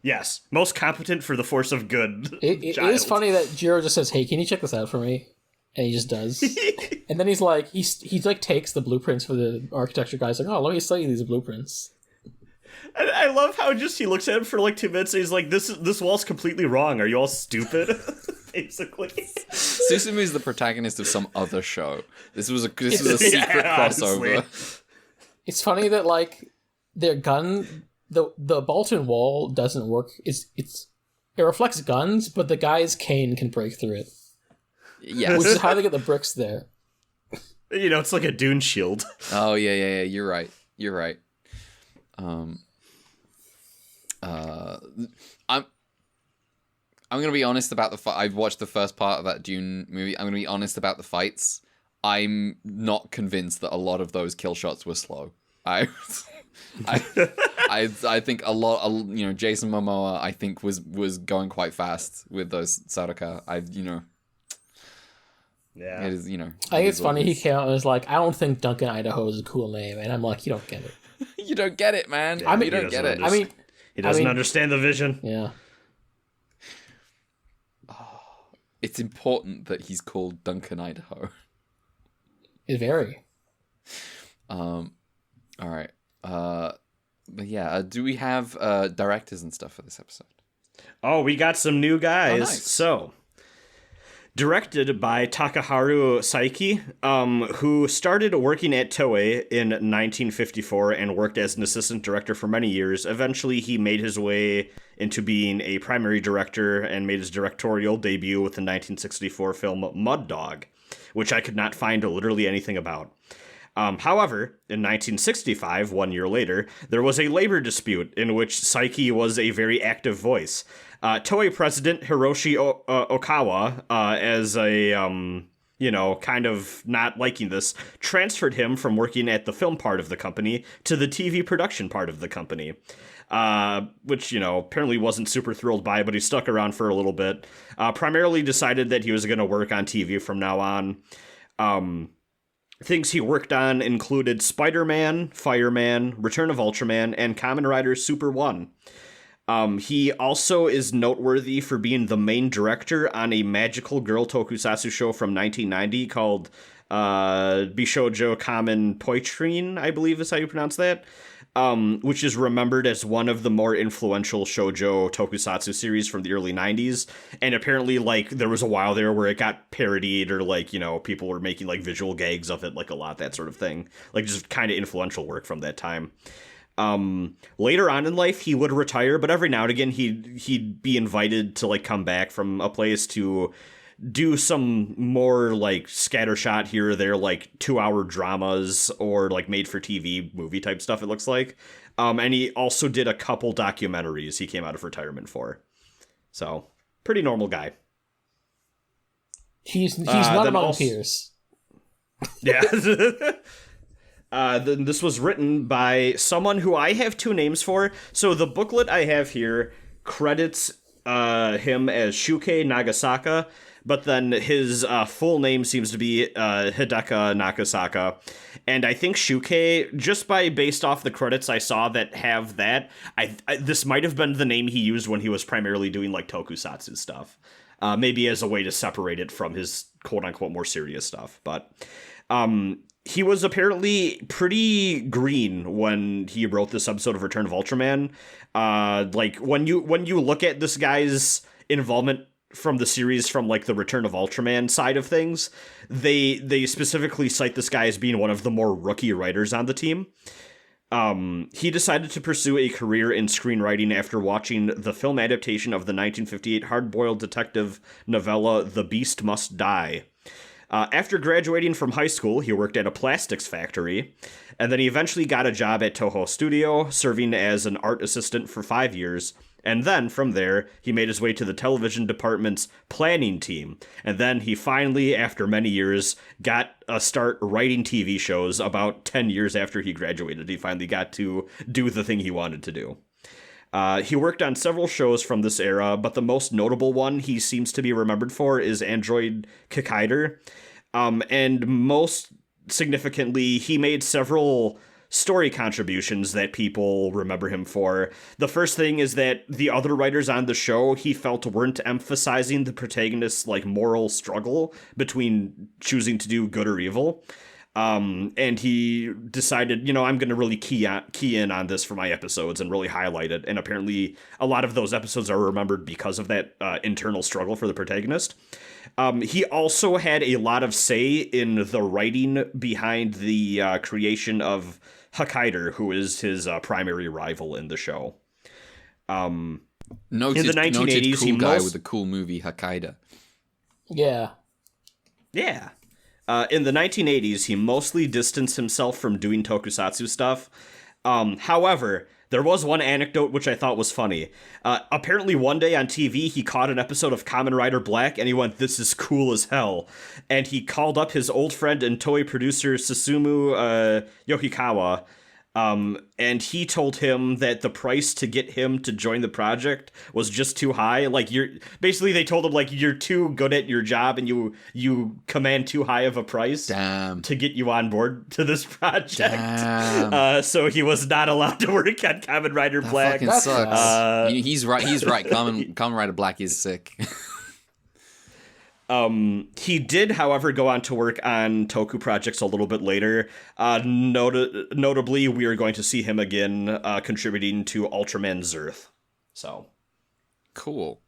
Yes, most competent for the force of good. It is funny that Jiro just says, "Hey, can you check this out for me?" And he just does. And then he's like, he takes the blueprints for the architecture guys. Like, oh, let me study these blueprints. And I love how he looks at him for like 2 minutes and he's like, this wall's completely wrong. Are you all stupid? Basically. Susumu is the protagonist of some other show. This was a secret crossover. Honestly. It's funny that like their gun, the Baltan wall doesn't work. It reflects guns, but the guy's cane can break through it. Yeah, which is how they get the bricks there. It's like a dune shield. Oh yeah. You're right. I'm gonna be honest about the fight. I've watched the first part of that Dune movie. I'm gonna be honest about the fights. I'm not convinced that a lot of those kill shots were slow. I think a lot. Jason Momoa, I think was going quite fast with those Saraka. Yeah. It is, I think it's funny. He came out and was like, "I don't think Duncan, Idaho is a cool name," and I'm like, "You don't get it. You don't get it, man. Yeah, you don't get it." He doesn't understand the vision. Yeah. It's important that he's called Duncan, Idaho. It's very. All right. But yeah, do we have directors and stuff for this episode? Oh, we got some new guys. Oh, nice. So, directed by Takaharu Saiki, who started working at Toei in 1954 and worked as an assistant director for many years. Eventually, he made his way into being a primary director and made his directorial debut with the 1964 film Mud Dog, which I could not find literally anything about. However, in 1965, 1 year later, there was a labor dispute in which Saiki was a very active voice. Toei president Hiroshi Okawa, as a, kind of not liking this, transferred him from working at the film part of the company to the TV production part of the company, which, apparently wasn't super thrilled by, but he stuck around for a little bit. Primarily decided that he was going to work on TV from now on. Things he worked on included Spider-Man, Fireman, Return of Ultraman, and Kamen Rider Super 1. He also is noteworthy for being the main director on a magical girl tokusatsu show from 1990 called Bishoujo Kamen Poitrine, I believe is how you pronounce that, which is remembered as one of the more influential shoujo tokusatsu series from the early 90s. And apparently, there was a while there where it got parodied or, people were making, visual gags of it, a lot, that sort of thing. Just kind of influential work from that time. Later on in life, he would retire, but every now and again, he'd be invited to, come back from a place to do some more, scattershot here or there, 2-hour dramas or, made-for-TV movie type stuff, it looks like. And he also did a couple documentaries he came out of retirement for. So, pretty normal guy. He's not among peers. Yeah. This was written by someone who I have two names for. So the booklet I have here credits him as Shukei Nagasaka, but then his full name seems to be Hideka Nagasaka. And I think Shukei, just based off the credits I saw that have that, this might have been the name he used when he was primarily doing like tokusatsu stuff. Maybe as a way to separate it from his quote-unquote more serious stuff. But he was apparently pretty green when he wrote this episode of Return of Ultraman. Like when you look at this guy's involvement from the series from like the Return of Ultraman side of things, they specifically cite this guy as being one of the more rookie writers on the team. He decided to pursue a career in screenwriting after watching the film adaptation of the 1958 hard-boiled detective novella The Beast Must Die. After graduating from high school, he worked at a plastics factory, and then he eventually got a job at Toho Studio, serving as an art assistant for 5 years. And then, from there, he made his way to the television department's planning team. And then he finally, after many years, got a start writing TV shows. About 10 years after he graduated, he finally got to do the thing he wanted to do. He worked on several shows from this era, but the most notable one he seems to be remembered for is Android Kakaider. And most significantly, he made several story contributions that people remember him for. The first thing is that the other writers on the show he felt weren't emphasizing the protagonist's like moral struggle between choosing to do good or evil. And he decided, I'm going to really key in on this for my episodes and really highlight it. And apparently a lot of those episodes are remembered because of that internal struggle for the protagonist. He also had a lot of say in the writing behind the creation of Hakaider, who is his primary rival in the show. Noted, in the 1980s, cool guy with the cool movie Hakaider. Yeah. Yeah. In the 1980s, he mostly distanced himself from doing tokusatsu stuff. However, there was one anecdote which I thought was funny. Apparently one day on TV, he caught an episode of Kamen Rider Black, and he went, "This is cool as hell." And he called up his old friend and toy producer Susumu Yoshikawa, and he told him that the price to get him to join the project was just too high. Like, they told him, like, you're too good at your job and you command too high of a price to get you on board to this project. So he was not allowed to work on Kamen Rider Black. Fucking sucks. He's right. Kamen Rider Black is sick. He did, however, go on to work on Toku projects a little bit later. Notably, we are going to see him again contributing to Ultraman Zerth. So, cool.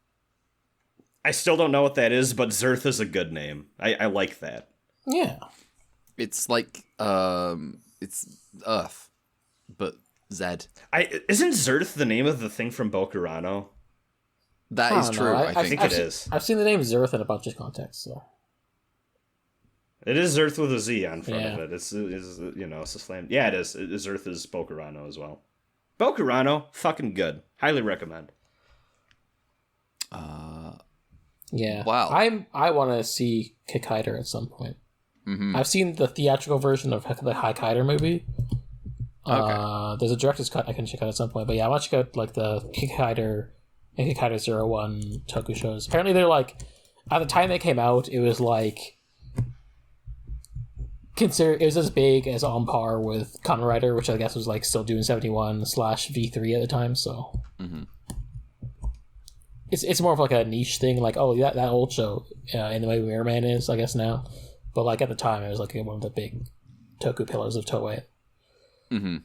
I still don't know what that is, but Zerth is a good name. I like that. Yeah. It's like, it's Earth, but Z. Isn't Zerth the name of the thing from Bokurano? That is true, I think it is. I've seen the name Zerth in a bunch of contexts, so. It is Zerth with a Z on front of it. It's a slam. Yeah, it is. Zerth is Bokurano as well. Bokurano, fucking good. Highly recommend. Yeah. Wow. I want to see Kakaider at some point. Mm-hmm. I've seen the theatrical version of the Hakaider movie. Okay. There's a director's cut I can check out at some point, but yeah, I want to check out like the Kakaider and Kakaider 01 Toku shows. Apparently they're like, at the time they came out, it was like, it was as big as on par with Kamen Rider, which I guess was like still doing 71/V3 at the time, so. Mm-hmm. It's more of like a niche thing, like, oh, that old show, in the way Mirror Man is, I guess now. But like at the time, it was like one of the big Toku pillars of Toei. Mm-hmm.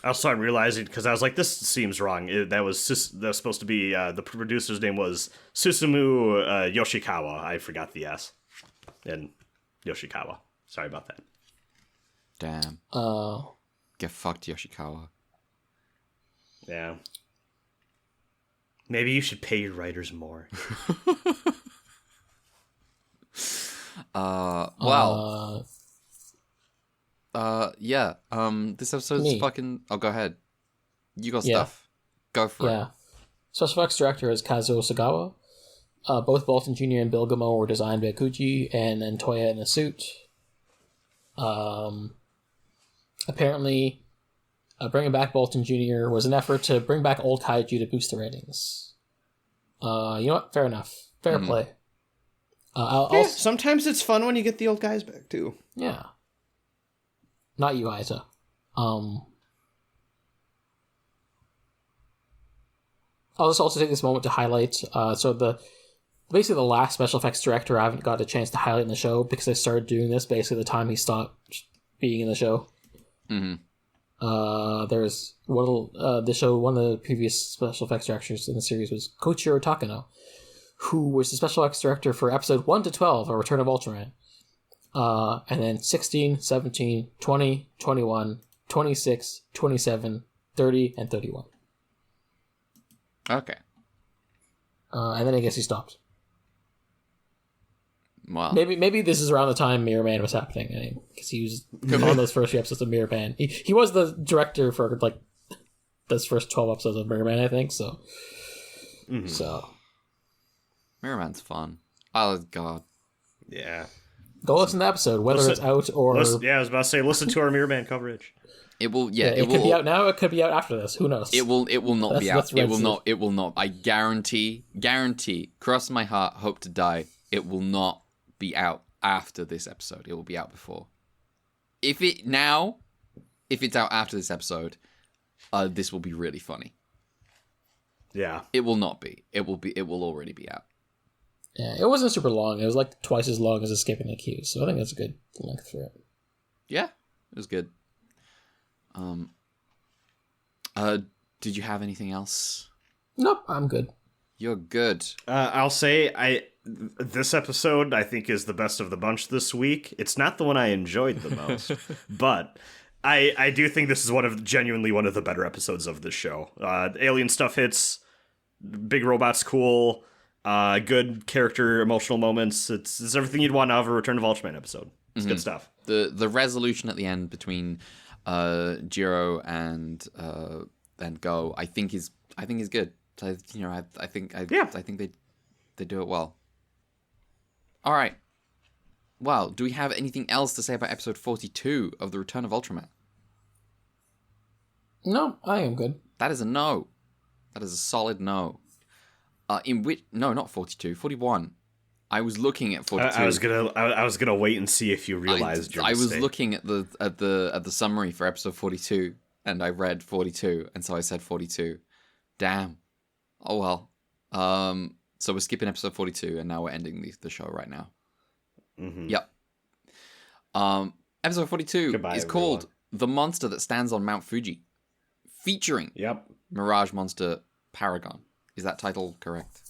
Also, I'm realizing, because I was like, this seems wrong. That was supposed to be, the producer's name was Susumu Yoshikawa. I forgot the S. And Yoshikawa. Sorry about that. Damn. Get fucked, Yoshikawa. Yeah. Maybe you should pay your writers more. Wow. Yeah. This episode's fucking... Oh, go ahead. You got stuff. Go for it. Yeah. Special effects director is Kazuo Sagawa. Both Baltan Jr. and Bill Gamo were designed by Kuji, and then Toya in a suit. Apparently, bringing back Baltan Jr. was an effort to bring back old kaiju to boost the ratings. You know what? Fair enough. Fair play. Sometimes it's fun when you get the old guys back, too. Yeah. Not you, Aita. I'll just also take this moment to highlight, basically the last special effects director I haven't got a chance to highlight in the show because I started doing this basically the time he stopped being in the show. Mm-hmm. There's one of the previous special effects directors in the series was Koichiro Takano, who was the special effects director for episode 1 to 12 of Return of Ultraman. And then 16, 17, 20, 21, 26, 27, 30, and 31. Okay. And then I guess he stopped. Wow. Maybe this is around the time Mirror Man was happening, because he was on those first few episodes of Mirror Man. He was the director for like those first 12 episodes of Mirror Man, I think. So, so Mirror Man's fun. Oh God. Yeah. Go listen to the episode, whether it's out or I was about to say, listen to our Mirror Man coverage. It will. Yeah, it could be out now. It could be out after this. Who knows? It will not be out. It will see. not. It will not. I guarantee. Cross my heart. Hope to die. It will not be out after this episode. It will be out before. If it's out after this episode, this will be really funny. Yeah. It will not be. It will already be out. Yeah, it wasn't super long. It was like twice as long as Escaping the Queue, so I think that's a good length for it. Yeah, it was good. Did you have anything else? Nope, I'm good. You're good. I'll say this episode I think is the best of the bunch this week. It's not the one I enjoyed the most, but I do think this is genuinely one of the better episodes of this show. Alien stuff hits, big robots cool, good character emotional moments. It's everything you'd want out of a Return of Ultraman episode. It's good stuff. The resolution at the end between Jiro and Go, I think is good. So, I think they do it well. All right. Well, do we have anything else to say about episode 42 of The Return of Ultraman? No, I am good. That is a no. That is a solid no. Not 42, 41. I was looking at 42. I was gonna wait and see if you realized your mistake. I was looking at the summary for episode 42, and I read 42, and so I said 42. Damn. Oh well. So we're skipping episode 42, and now we're ending the show right now. Mm-hmm. Yep. Episode 42 is called "The Monster That Stands on Mount Fuji," featuring Mirage Monster Paragon. Is that title correct?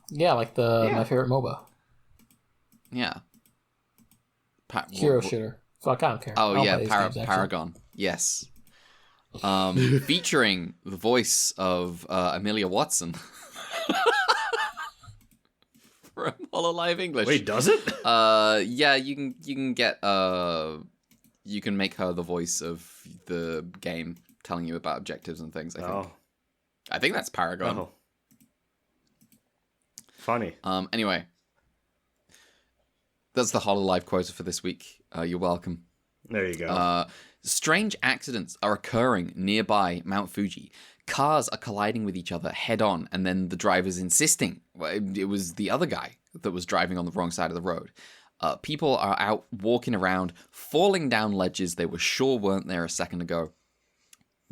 Yeah, like my favorite MOBA. Yeah. Hero shooter. Fuck, I don't care. Oh yeah, Paragon. Yes. Featuring the voice of Amelia Watson from HoloLive English. Wait, does it? Yeah, you can get you can make her the voice of the game, telling you about objectives and things. I think that's Paragon. Oh. Funny. Anyway, that's the HoloLive quota for this week. You're welcome. There you go. Strange accidents are occurring nearby Mount Fuji. Cars are colliding with each other head on, and then the driver's insisting. It was the other guy that was driving on the wrong side of the road. People are out walking around, falling down ledges they were sure weren't there a second ago.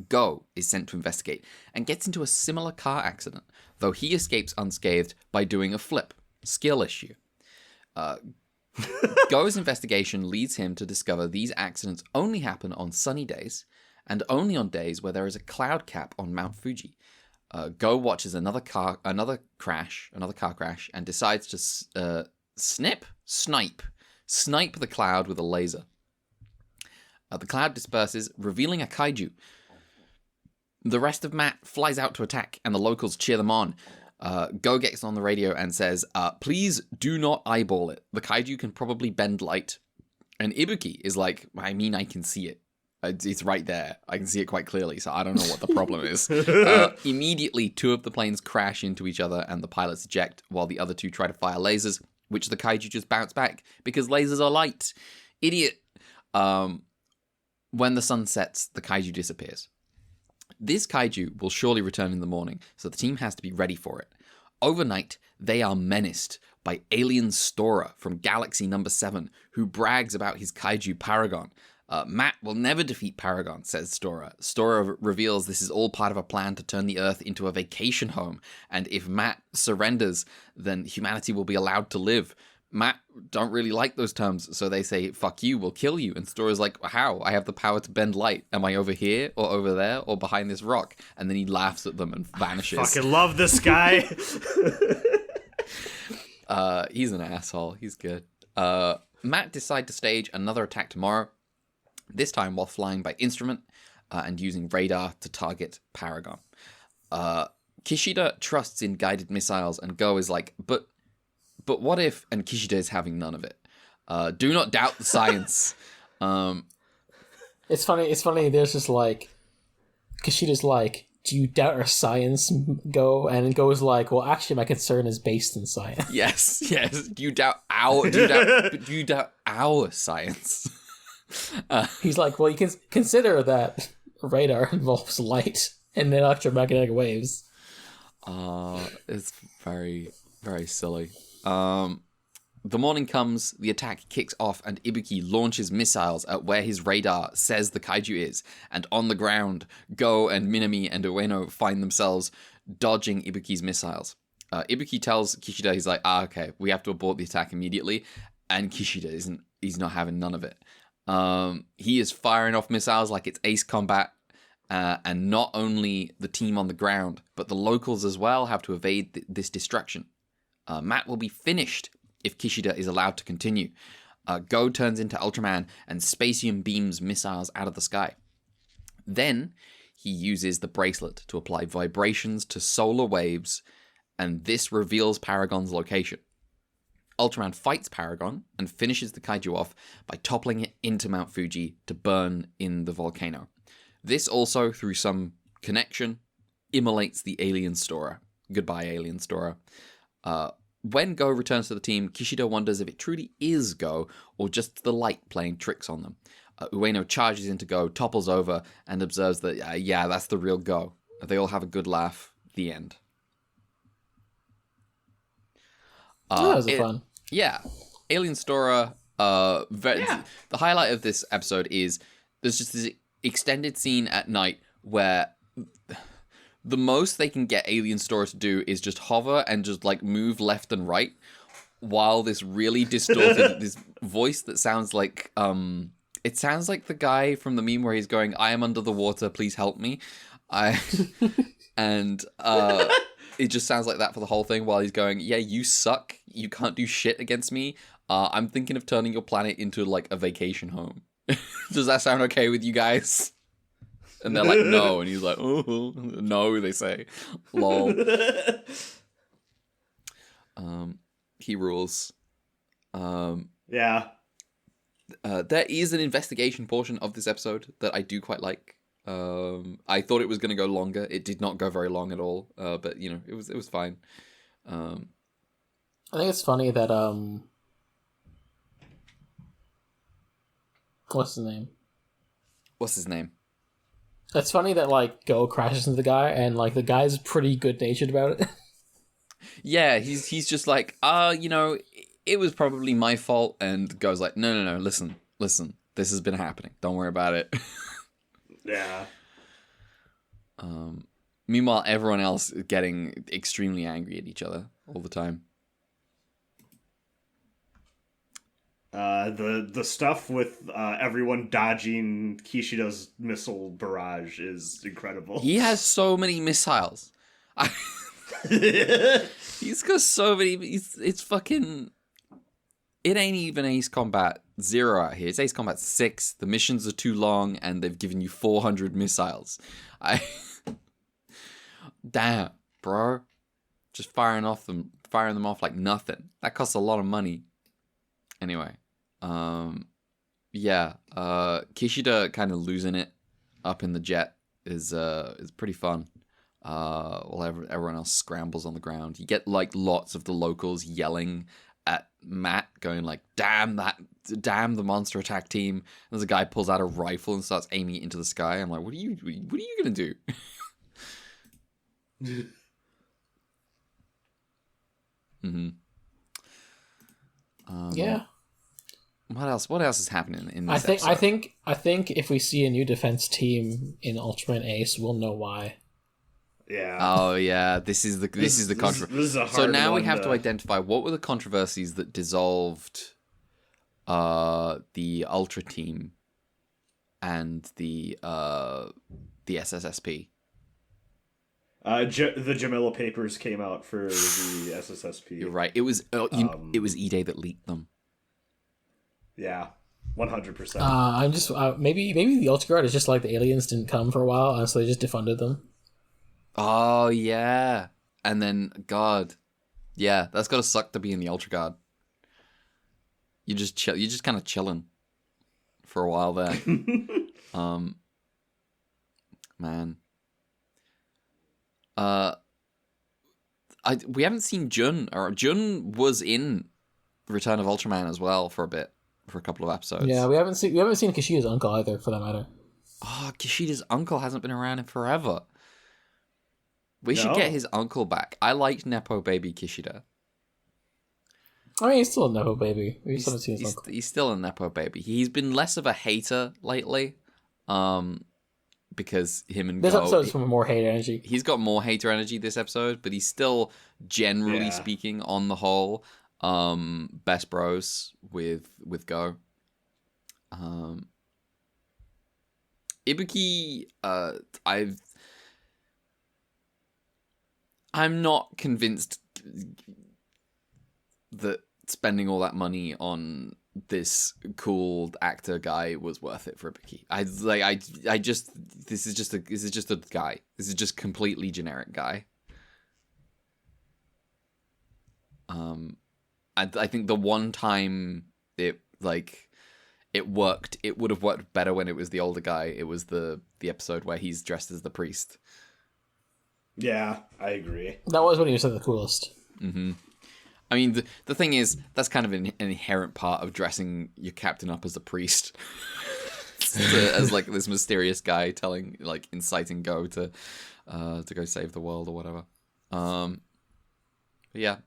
Go is sent to investigate and gets into a similar car accident, though he escapes unscathed by doing a flip. Skill issue. Go's investigation leads him to discover these accidents only happen on sunny days, and only on days where there is a cloud cap on Mount Fuji. Go watches another car crash, and decides to snipe the cloud with a laser. The cloud disperses, revealing a kaiju. The rest of Matt flies out to attack, and the locals cheer them on. Go gets on the radio and says, please do not eyeball it. The kaiju can probably bend light. And Ibuki is like, I mean, I can see it. It's right there. I can see it quite clearly, so I don't know what the problem is. Immediately, two of the planes crash into each other, and the pilots eject, while the other two try to fire lasers, which the kaiju just bounce back, because lasers are light. Idiot. When the sun sets, the kaiju disappears. This kaiju will surely return in the morning, so the team has to be ready for it. Overnight, they are menaced by alien Stora from Galaxy Number 7, who brags about his kaiju Paragon. Matt will never defeat Paragon, says Stora. Stora reveals this is all part of a plan to turn the Earth into a vacation home, and if Matt surrenders, then humanity will be allowed to live. Matt don't really like those terms, so they say, fuck you, we'll kill you. And Stora's like, how? I have the power to bend light. Am I over here, or over there, or behind this rock? And then he laughs at them and vanishes. I fucking love this guy. He's an asshole. He's good. Matt decide to stage another attack tomorrow, this time while flying by instrument and using radar to target Paragon. Kishida trusts in guided missiles, and Go is like, but what if, and Kishida is having none of it. Do not doubt the science. It's funny, there's just like, Kishida's like, do you doubt our science, Go? And Go's like, well, actually, my concern is based in science. Yes. Do you doubt our science? He's like, well, you can consider that radar involves light and electromagnetic waves. It's very, very silly. The morning comes, the attack kicks off, and Ibuki launches missiles at where his radar says the kaiju is. And on the ground, Go and Minami and Ueno find themselves dodging Ibuki's missiles. Ibuki tells Kishida, he's like, okay, we have to abort the attack immediately. And Kishida he's not having none of it. He is firing off missiles like it's ace combat. And not only the team on the ground, but the locals as well have to evade this destruction. Matt will be finished if Kishida is allowed to continue. Go turns into Ultraman and Spacium beams missiles out of the sky. Then he uses the bracelet to apply vibrations to solar waves, and this reveals Paragon's location. Ultraman fights Paragon and finishes the kaiju off by toppling it into Mount Fuji to burn in the volcano. This also, through some connection, immolates the alien Stora. Goodbye, alien Stora. When Go returns to the team, Kishida wonders if it truly is Go or just the light playing tricks on them. Ueno charges into Go, topples over, and observes that, that's the real Go. They all have a good laugh. The end. That was fun. Yeah. Alien Stora. The highlight of this episode is there's just this extended scene at night where the most they can get Alien Stora to do is just hover and just like move left and right, while this really distorted this voice that sounds like it sounds like the guy from the meme where he's going, I am under the water, please help me. It just sounds like that for the whole thing, while he's going, yeah, you suck, you can't do shit against me. I'm thinking of turning your planet into like a vacation home. Does that sound okay with you guys? And they're like, no. And he's like, oh, no, they say. Lol. He rules. Yeah. There is an investigation portion of this episode that I do quite like. I thought it was going to go longer. It did not go very long at all. But, you know, it was fine. I think it's funny that, what's his name? It's funny that, like, Go crashes into the guy, and, like, the guy's pretty good-natured about it. Yeah, he's just like, you know, it was probably my fault, and Go's like, no, listen, this has been happening. Don't worry about it. Yeah. Meanwhile, everyone else is getting extremely angry at each other all the time. The stuff with everyone dodging Kishida's missile barrage is incredible. He has so many missiles. He's got so many. It's fucking. It ain't even Ace Combat 0 out here. It's Ace Combat 6. The missions are too long, and they've given you 400 missiles. Damn, bro. Just firing them off like nothing. That costs a lot of money. Anyway, Kishida kind of losing it up in the jet is pretty fun. While everyone else scrambles on the ground, you get like lots of the locals yelling at Matt, going like, damn the monster attack team. And there's a guy pulls out a rifle and starts aiming it into the sky. I'm like, what are you gonna do? Mm-hmm. Yeah. What else is happening in this episode? I think if we see a new defense team in Ultraman Ace, we'll know why. Yeah. Oh yeah, this is the controversy. So now we have to identify what were the controversies that dissolved the Ultra team and the SSSP. The Jamila papers came out for the SSSP. You're right. It was E-Day that leaked them. Yeah, 100%. I'm just maybe the Ultra Guard is just like the aliens didn't come for a while, and so they just defunded them. Oh yeah, and then God, yeah, that's gotta suck to be in the Ultra Guard. You're just kind of chilling for a while there. Man. We haven't seen Jun. Or Jun was in Return of Ultraman as well for a couple of episodes. Yeah, we haven't seen Kishida's uncle either, for that matter. Oh, Kishida's uncle hasn't been around in forever. We should get his uncle back. I liked Nepo Baby Kishida. I mean, he's still a Nepo Baby. He's still a Nepo Baby. He's been less of a hater lately. Because him and this episode's from more hate energy. He's got more hater energy this episode, but he's still, generally speaking, on the whole, best bros with Go. Ibuki, I'm not convinced that spending all that money on this cool actor guy was worth it for Ibuki. This is just a guy. This is just completely generic guy. I think the one time it worked, it would have worked better when it was the older guy. It was the episode where he's dressed as the priest. Yeah, I agree. That was when he was the coolest. Mm-hmm. I mean, the thing is, that's kind of an inherent part of dressing your captain up as a priest. As like this mysterious guy inciting Go to go save the world or whatever. But yeah.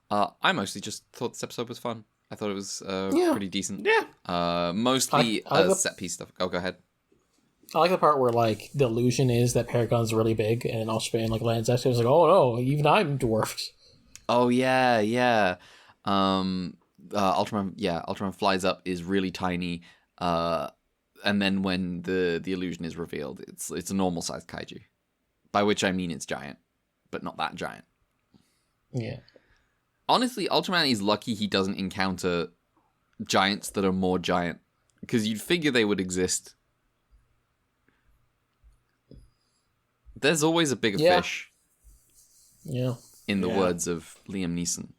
I mostly just thought this episode was fun. I thought it was pretty decent. Yeah. Mostly set piece stuff. Oh, go ahead. I like the part where the illusion is that Paragon's really big, and Ultraman lands at it. It's like, oh no, even I'm dwarfed. Oh yeah. Ultraman flies up, is really tiny, and then when the illusion is revealed, it's a normal sized kaiju, by which I mean it's giant, but not that giant. Yeah. Honestly, Ultraman is lucky he doesn't encounter giants that are more giant, because you'd figure they would exist. There's always a bigger fish. Yeah. In the words of Liam Neeson.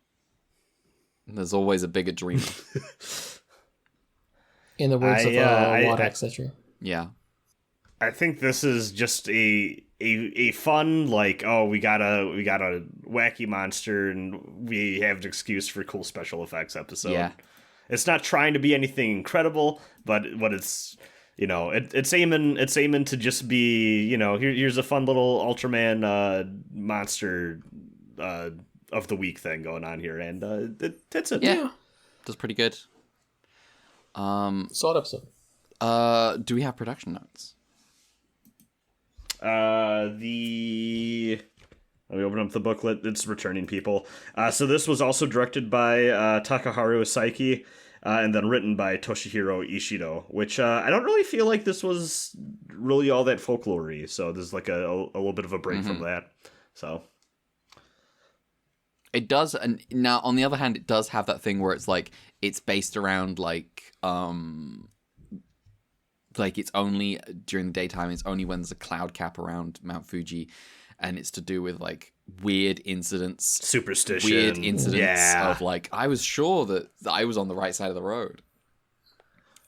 There's always a bigger dreamer. In the words of Wada, etc. Yeah. I think this is just a fun, we got a wacky monster and we have an excuse for cool special effects episode. Yeah. It's not trying to be anything incredible, but what it's it's aiming to just be, here's a fun little Ultraman monster of the week thing going on here, and that's it. Yeah, that's pretty good. Solid episode. Do we have production notes? Let me open up the booklet. It's returning people. So this was also directed by Takaharu Saiki, and then written by Toshihiro Ishido, which I don't really feel like this was really all that folklore-y, so there's a little bit of a break from that. So it does, and now on the other hand, it does have that thing where it's it's based around it's only during the daytime. It's only when there's a cloud cap around Mount Fuji, and it's to do with weird incidents, superstition, of I was sure that I was on the right side of the road.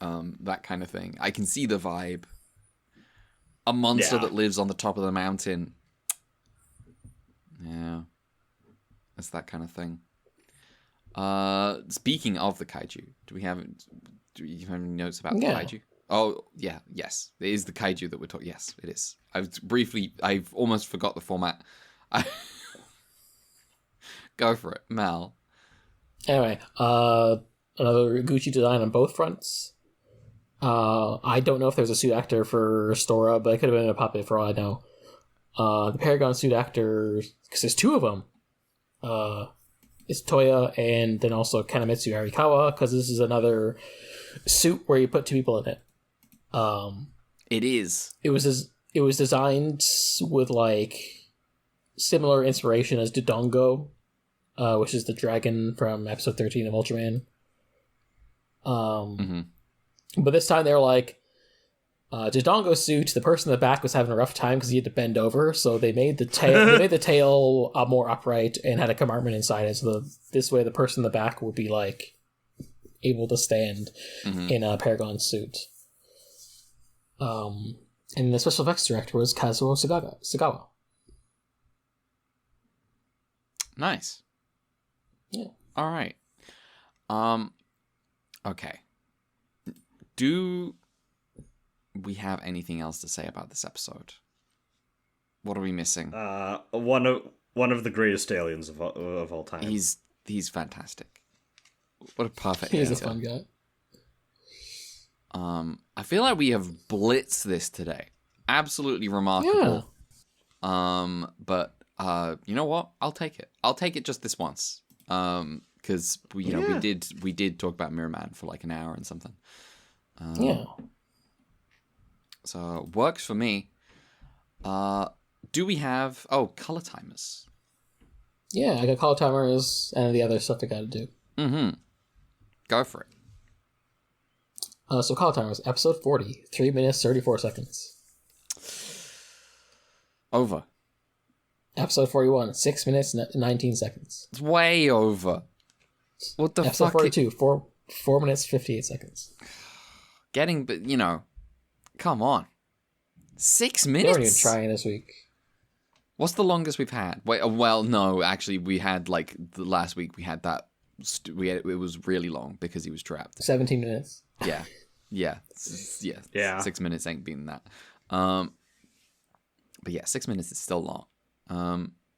That kind of thing. I can see the vibe. A monster that lives on the top of the mountain. Yeah. It's that kind of thing. Speaking of the kaiju, do you have any notes about the kaiju? Oh, yeah, yes. It is the kaiju that we're talking. Yes, it is. I've almost forgot the format. Go for it, Mal. Anyway, another Gucci design on both fronts. I don't know if there's a suit actor for Stora, but it could have been a puppet for all I know. The Paragon suit actors, because there's two of them. It's Toya and then also Kanemitsu Arikawa, because this is another suit where you put two people in it. It is. It was designed with like similar inspiration as Dodongo, which is the dragon from episode 13 of Ultraman. But this time they were like, Dodongo's suit, the person in the back was having a rough time because he had to bend over, so they made the tail more upright and had a compartment inside it, so this way the person in the back would be like able to stand in a Paragon suit. And the special effects director was Kazuo Sagawa. Nice. Yeah. All right. Okay. Do we have anything else to say about this episode? What are we missing? One of the greatest aliens of all time. He's fantastic. What a perfect He's answer. a fun guy. I feel like we have blitzed this today. Absolutely remarkable. Yeah. But you know what? I'll take it. I'll take it just this once. Because we did talk about Mirror Man for like an hour and something. Yeah. So works for me. Do we have color timers? Yeah, I got color timers and the other stuff I gotta do. Go for it. So color timers, episode 40, 3 minutes 34 seconds. Over. Episode 41, 6 minutes 19 seconds. It's way over. What the episode fuck? Episode 42, 4 minutes 58 seconds. But come on. 6 minutes? They weren't even trying this week. What's the longest we've had? Wait, well, no, actually, we had, like, the last week we had that, it was really long because he was trapped. 17 minutes. Yeah. 6 minutes ain't been that. But yeah, 6 minutes is still long.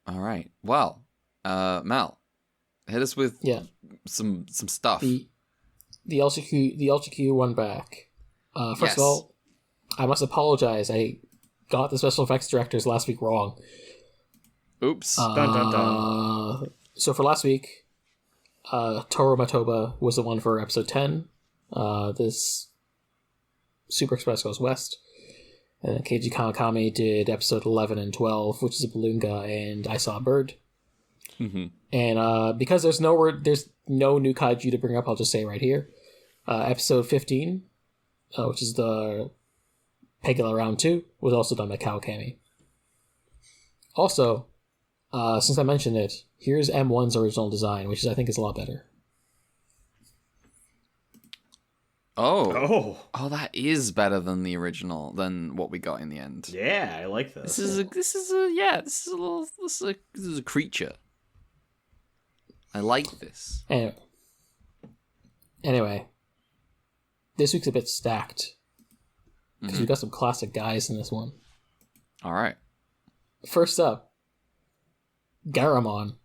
All right. Well, Mal, hit us with some stuff. The LGQ run back. First of all, I must apologize. I got the special effects directors last week wrong. Oops. Dun, dun, dun. So for last week, Toru Matoba was the one for episode 10. This Super Express Goes West. And then Keiji Kawakami did episode 11 and 12, which is a Balloonga and I Saw a Bird. And because there's no new kaiju to bring up, I'll just say right here. Episode 15, which is the Pegula Round 2, was also done by Kawakami. Also, since I mentioned it, here's M1's original design, which I think is a lot better. Oh, that is better than the original, than what we got in the end. Yeah, I like this. This is a creature. I like this. Anyway, this week's a bit stacked because we got some classic guys in this one. All right. First up, Garamon.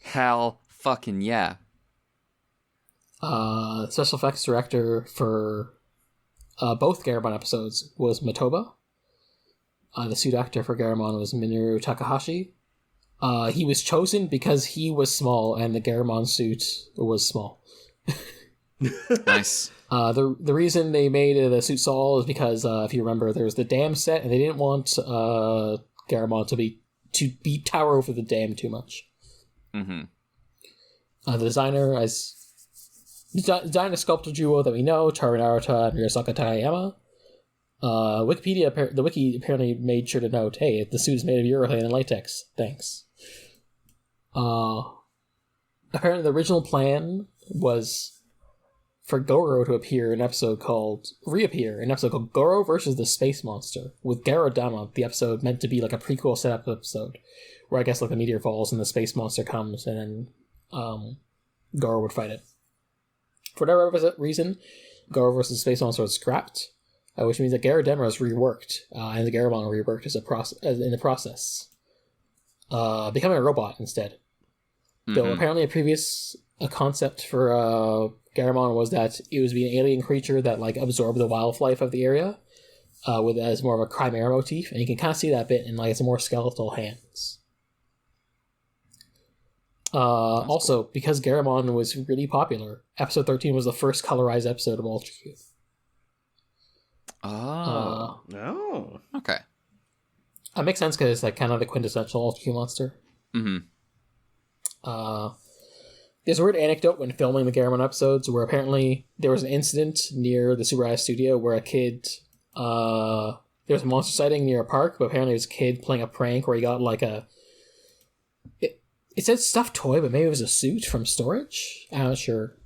Hell fucking yeah. Special effects director for both Garamon episodes was Matoba. The suit actor for Garamon was Minoru Takahashi. He was chosen because he was small and the Garamon suit was small. Nice. The reason they made the suit small is because if you remember, there was the dam set and they didn't want Garamon to be tower over the dam too much. The designer designer sculptor duo that we know, Taro Narita and Ryosaka Takayama. The wiki apparently made sure to note, hey, the suit is made of urethane and latex. Thanks. Apparently the original plan was for Goro to reappear in an episode called Goro versus the Space Monster, with Garodama, the episode meant to be like a prequel setup episode, where I guess like the meteor falls and the space monster comes and then Goro would fight it. For whatever reason, Goro vs. Space Monster was scrapped, which means that Garudemra is reworked, and the Garurumon reworked in the process, becoming a robot instead. Though apparently a concept for Garurumon was that it was being an alien creature that like absorbed the wildlife of the area, with as more of a chimera motif, and you can kind of see that bit in like its more skeletal hands. Also, because Garurumon was really popular, episode 13 was the first colorized episode of Ultra Q. No. Okay. That makes sense because it's like kind of the quintessential Ultra Q monster. There's a weird anecdote when filming the Garurumon episodes where apparently there was an incident near the Super Eyes studio where a kid, there was a monster sighting near a park, but apparently there was a kid playing a prank where he got like it said stuffed toy, but maybe it was a suit from storage? I'm not sure.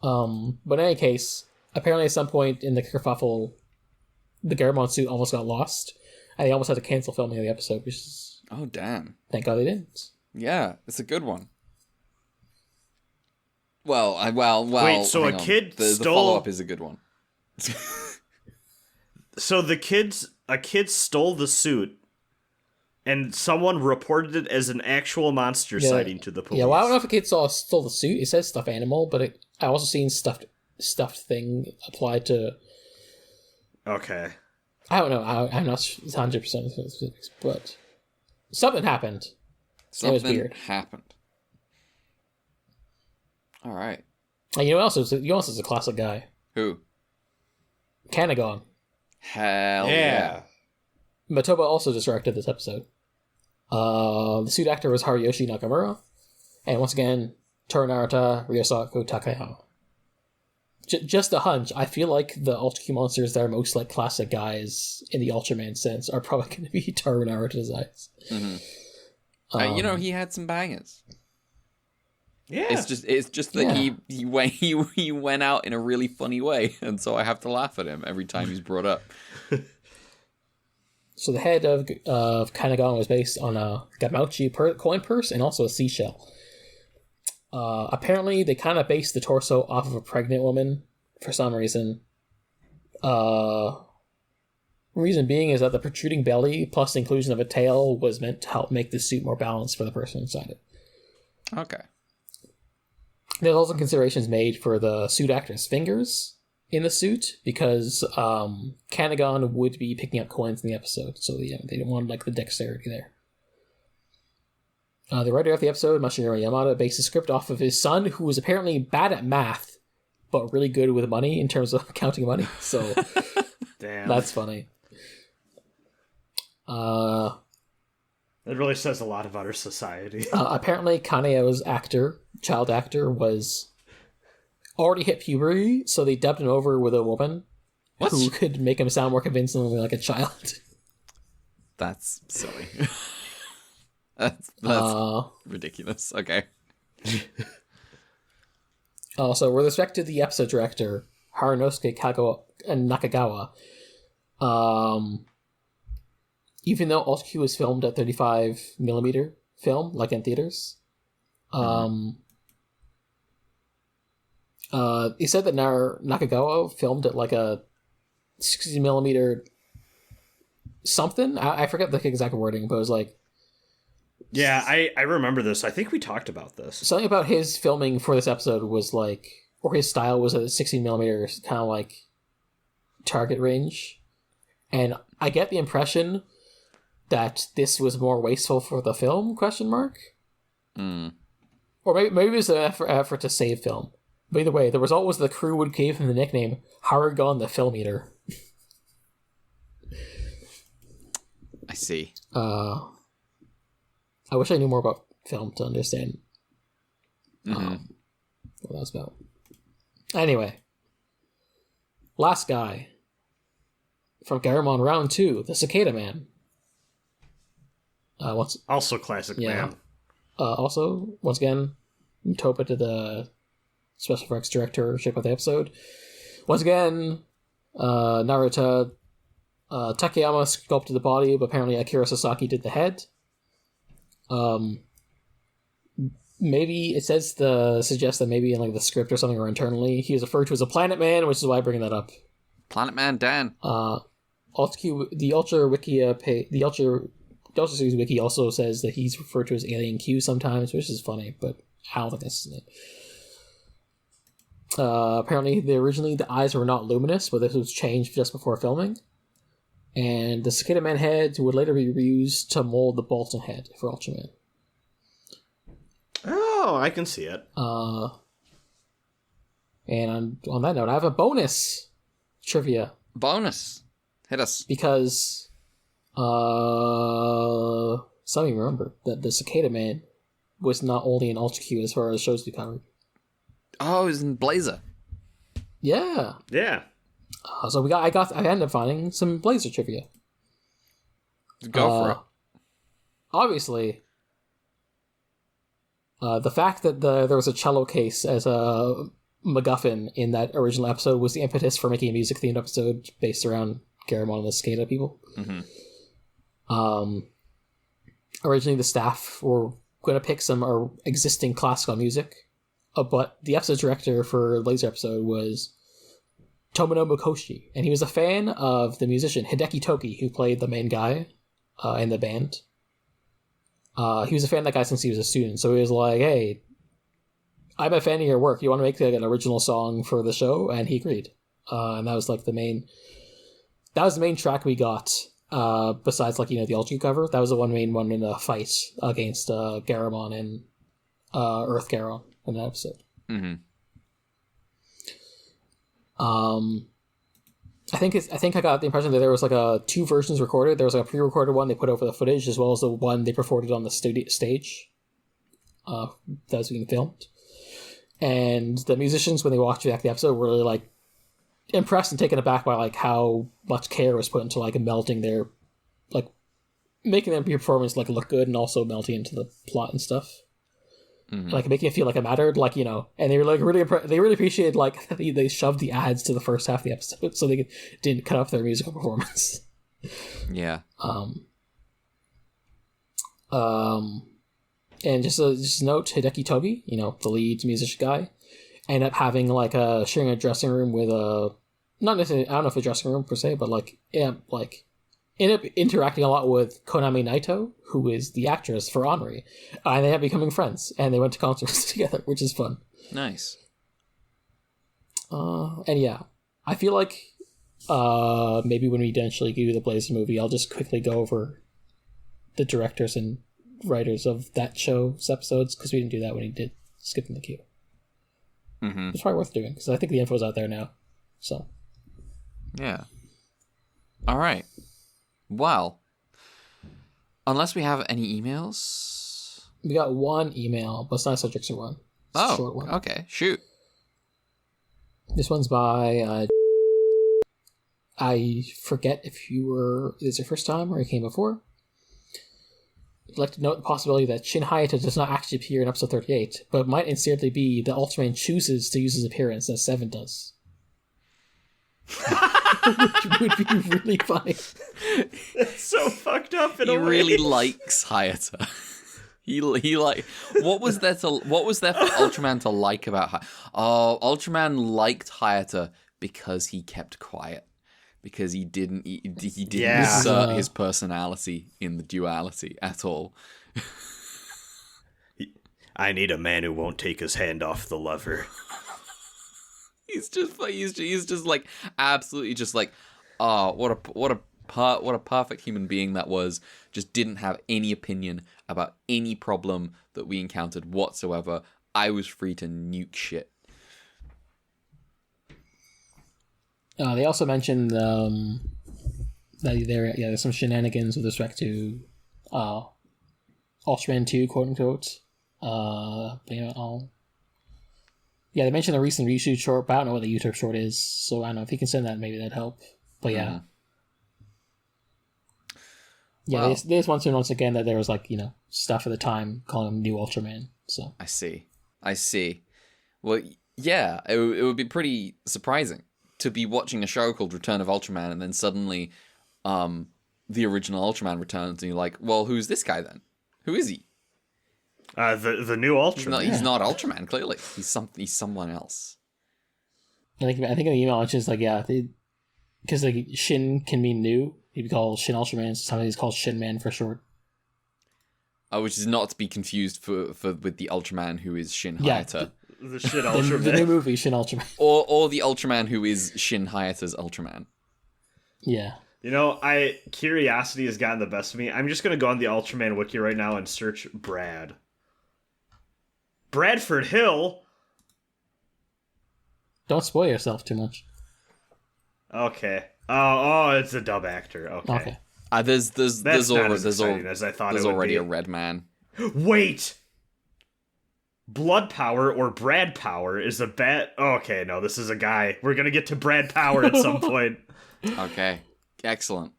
But in any case, apparently at some point in the kerfuffle, the Garurumon suit almost got lost, and they almost had to cancel filming of the episode, which is... Oh, damn. Thank God they didn't. Yeah, it's a good one. Well, Wait, so hang a on. kid The stole... follow-up is a good one. So a kid stole the suit, and someone reported it as an actual monster sighting to the police. Yeah, well, I don't know if a kid stole the suit. It says stuffed animal, but I also seen stuffed thing applied to... Okay. I don't know. I'm not 100%, but something happened. It was weird. Happened. All right. And you know what else is a classic guy? Who? Kanagon. Hell yeah. Matoba also just directed this episode. The suit actor was Haruyoshi Nakamura. And once again, Toru Narita, Ryosaku Takayama. Just a hunch, I feel like the Ultra Q monsters that are most like classic guys in the Ultraman sense are probably going to be Toru Narita's eyes. He had some bangers. Yeah. It's just that he went out in a really funny way, and so I have to laugh at him every time he's brought up. So the head of Kanagon was based on a Gamauchi coin purse and also a seashell. Apparently, they kind of based the torso off of a pregnant woman for some reason. Reason being is that the protruding belly plus the inclusion of a tail was meant to help make the suit more balanced for the person inside it. Okay. There's also considerations made for the suit actor's fingers in the suit because Kanagon would be picking up coins in the episode, so they didn't want like the dexterity there. The writer of the episode, Masahiro Yamada, based the script off of his son, who was apparently bad at math, but really good with money in terms of counting money. So damn, that's funny. That really says a lot about our society. Apparently, Kaneo's child actor, was already hit puberty, so they dubbed him over with a woman who could make him sound more convincingly like a child. That's silly. That's ridiculous. Okay. Also, with respect to the episode director, Harunosuke Nakagawa, even though Ultra Q was filmed at 35mm film, like in theaters, he said that Nakagawa filmed at like a 60mm something. I forget the exact wording, but it was like... Yeah, I remember this. I think we talked about this. Something about his filming for this episode was like, or his style was at 16mm kind of like target range. And I get the impression that this was more wasteful for the film, ? Or maybe it was an effort to save film. But either way, the result was the crew would give him the nickname Harugon the Film Eater. I see. I wish I knew more about film to understand what that was about. Anyway. Last guy. From Garurumon Round 2, the Cicada Man. Also classic, man. Also, once again, Topa to the special effects directorship of the episode. Once again, Narita Takayama sculpted the body, but apparently Akira Sasaki did the head. maybe it says suggests that maybe in like the script or something or internally he was referred to as a Planet Man, which is why I bring that up. Planet Man Dan. The Ultra Series wiki also says that he's referred to as Alien Q sometimes, which is funny, but I don't think that's it. Apparently, originally the eyes were not luminous, but this was changed just before filming. And the Cicada Man head would later be reused to mold the Baltan head for Ultraman. Oh, I can see it. And on that note, I have a bonus trivia. Bonus. Hit us. Because some of you remember that the Cicada Man was not only in Ultra Q as far as shows we covered. Oh, it was in Blazer. Yeah. Yeah. So I ended up finding some Blazer trivia. Go for it. Obviously, the fact that there was a cello case as a MacGuffin in that original episode was the impetus for making a music-themed episode based around Garamon and the Cicada people. Mm-hmm. Originally, the staff were going to pick some existing classical music, but the episode director for the Laser episode was Tomonobu Koshi, and he was a fan of the musician Hideki Toki, who played the main guy in the band. He was a fan of that guy since he was a student, so he was like, hey, I'm a fan of your work. You want to make like an original song for the show? And he agreed. And that was like the main track we got, besides like, the Ultra cover. That was the main one in the fight against Garamon and Earth Garon in that episode. Mm-hmm. I think I got the impression that there was like two versions recorded. There was like a pre-recorded one they put over the footage, as well as the one they performed on the stage that was being filmed. And the musicians, when they watched back the episode, were really like impressed and taken aback by like how much care was put into like melting their, like making their performance like look good and also melting into the plot and stuff. Mm-hmm. Like making it feel like it mattered, like, and they were like they really appreciated like they shoved the ads to the first half of the episode so they didn't cut off their musical performance. Yeah. And just a note, Hideki Togi, the lead musician guy, ended up having like sharing a dressing room with not necessarily, I don't know if a dressing room per se, but ended up interacting a lot with Konami Naito, who is the actress for Henri, and they ended up becoming friends, and they went to concerts together, which is fun. Nice. And yeah, I feel like maybe when we eventually do the Blazer movie, I'll just quickly go over the directors and writers of that show's episodes, because we didn't do that when he did Skipping the Queue. Mm-hmm. It's probably worth doing, because I think the info's out there now. So. Yeah. All right. Well, unless we have any emails... We got one email, but it's not a subject to one. It's a short one. Okay. Shoot. This one's by... I forget if this is your first time or you came before. I'd like to note the possibility that Shin Hayata does not actually appear in episode 38, but might instead be that Ultraman chooses to use his appearance as Seven does. Which would be really funny. It's so fucked up in a way. He really likes Hayata. He like, what was there for Ultraman to like about Hayata? Oh, Ultraman liked Hayata because he kept quiet. Because he didn't assert his personality in the duality at all. I need a man who won't take his hand off the lever. He's just like absolutely just like, oh, what a perfect human being that was. Just didn't have any opinion about any problem that we encountered whatsoever. I was free to nuke shit. They also mentioned that there's some shenanigans with respect to Ultraman 2, quote unquote. They mentioned a recent reshoot short, but I don't know what the YouTube short is, so I don't know if you can send that, maybe that'd help. But yeah. Mm-hmm. Yeah, well, they just want to once again that there was stuff at the time calling him New Ultraman. So I see. Well, yeah, it would be pretty surprising to be watching a show called Return of Ultraman, and then suddenly the original Ultraman returns, and you're like, well, who's this guy then? Who is he? The new Ultraman. He's not Ultraman. Clearly, he's someone else. I think in the email it's just like because like Shin can mean new. He'd be called Shin Ultraman. So sometimes he's called Shin Man for short. Which is not to be confused with the Ultraman who is Shin Hayata. The Shin Ultraman. The new movie Shin Ultraman. Or the Ultraman who is Shin Hayata's Ultraman. Yeah. You know, curiosity has gotten the best of me. I'm just gonna go on the Ultraman wiki right now and search Brad. Bradford Hill. Don't spoil yourself too much. Okay. Oh, it's a dub actor. Okay. There's already a red man. Wait. Blood Power or Brad Power is a okay, no, this is a guy. We're gonna get to Brad Power at some point. Okay. Excellent.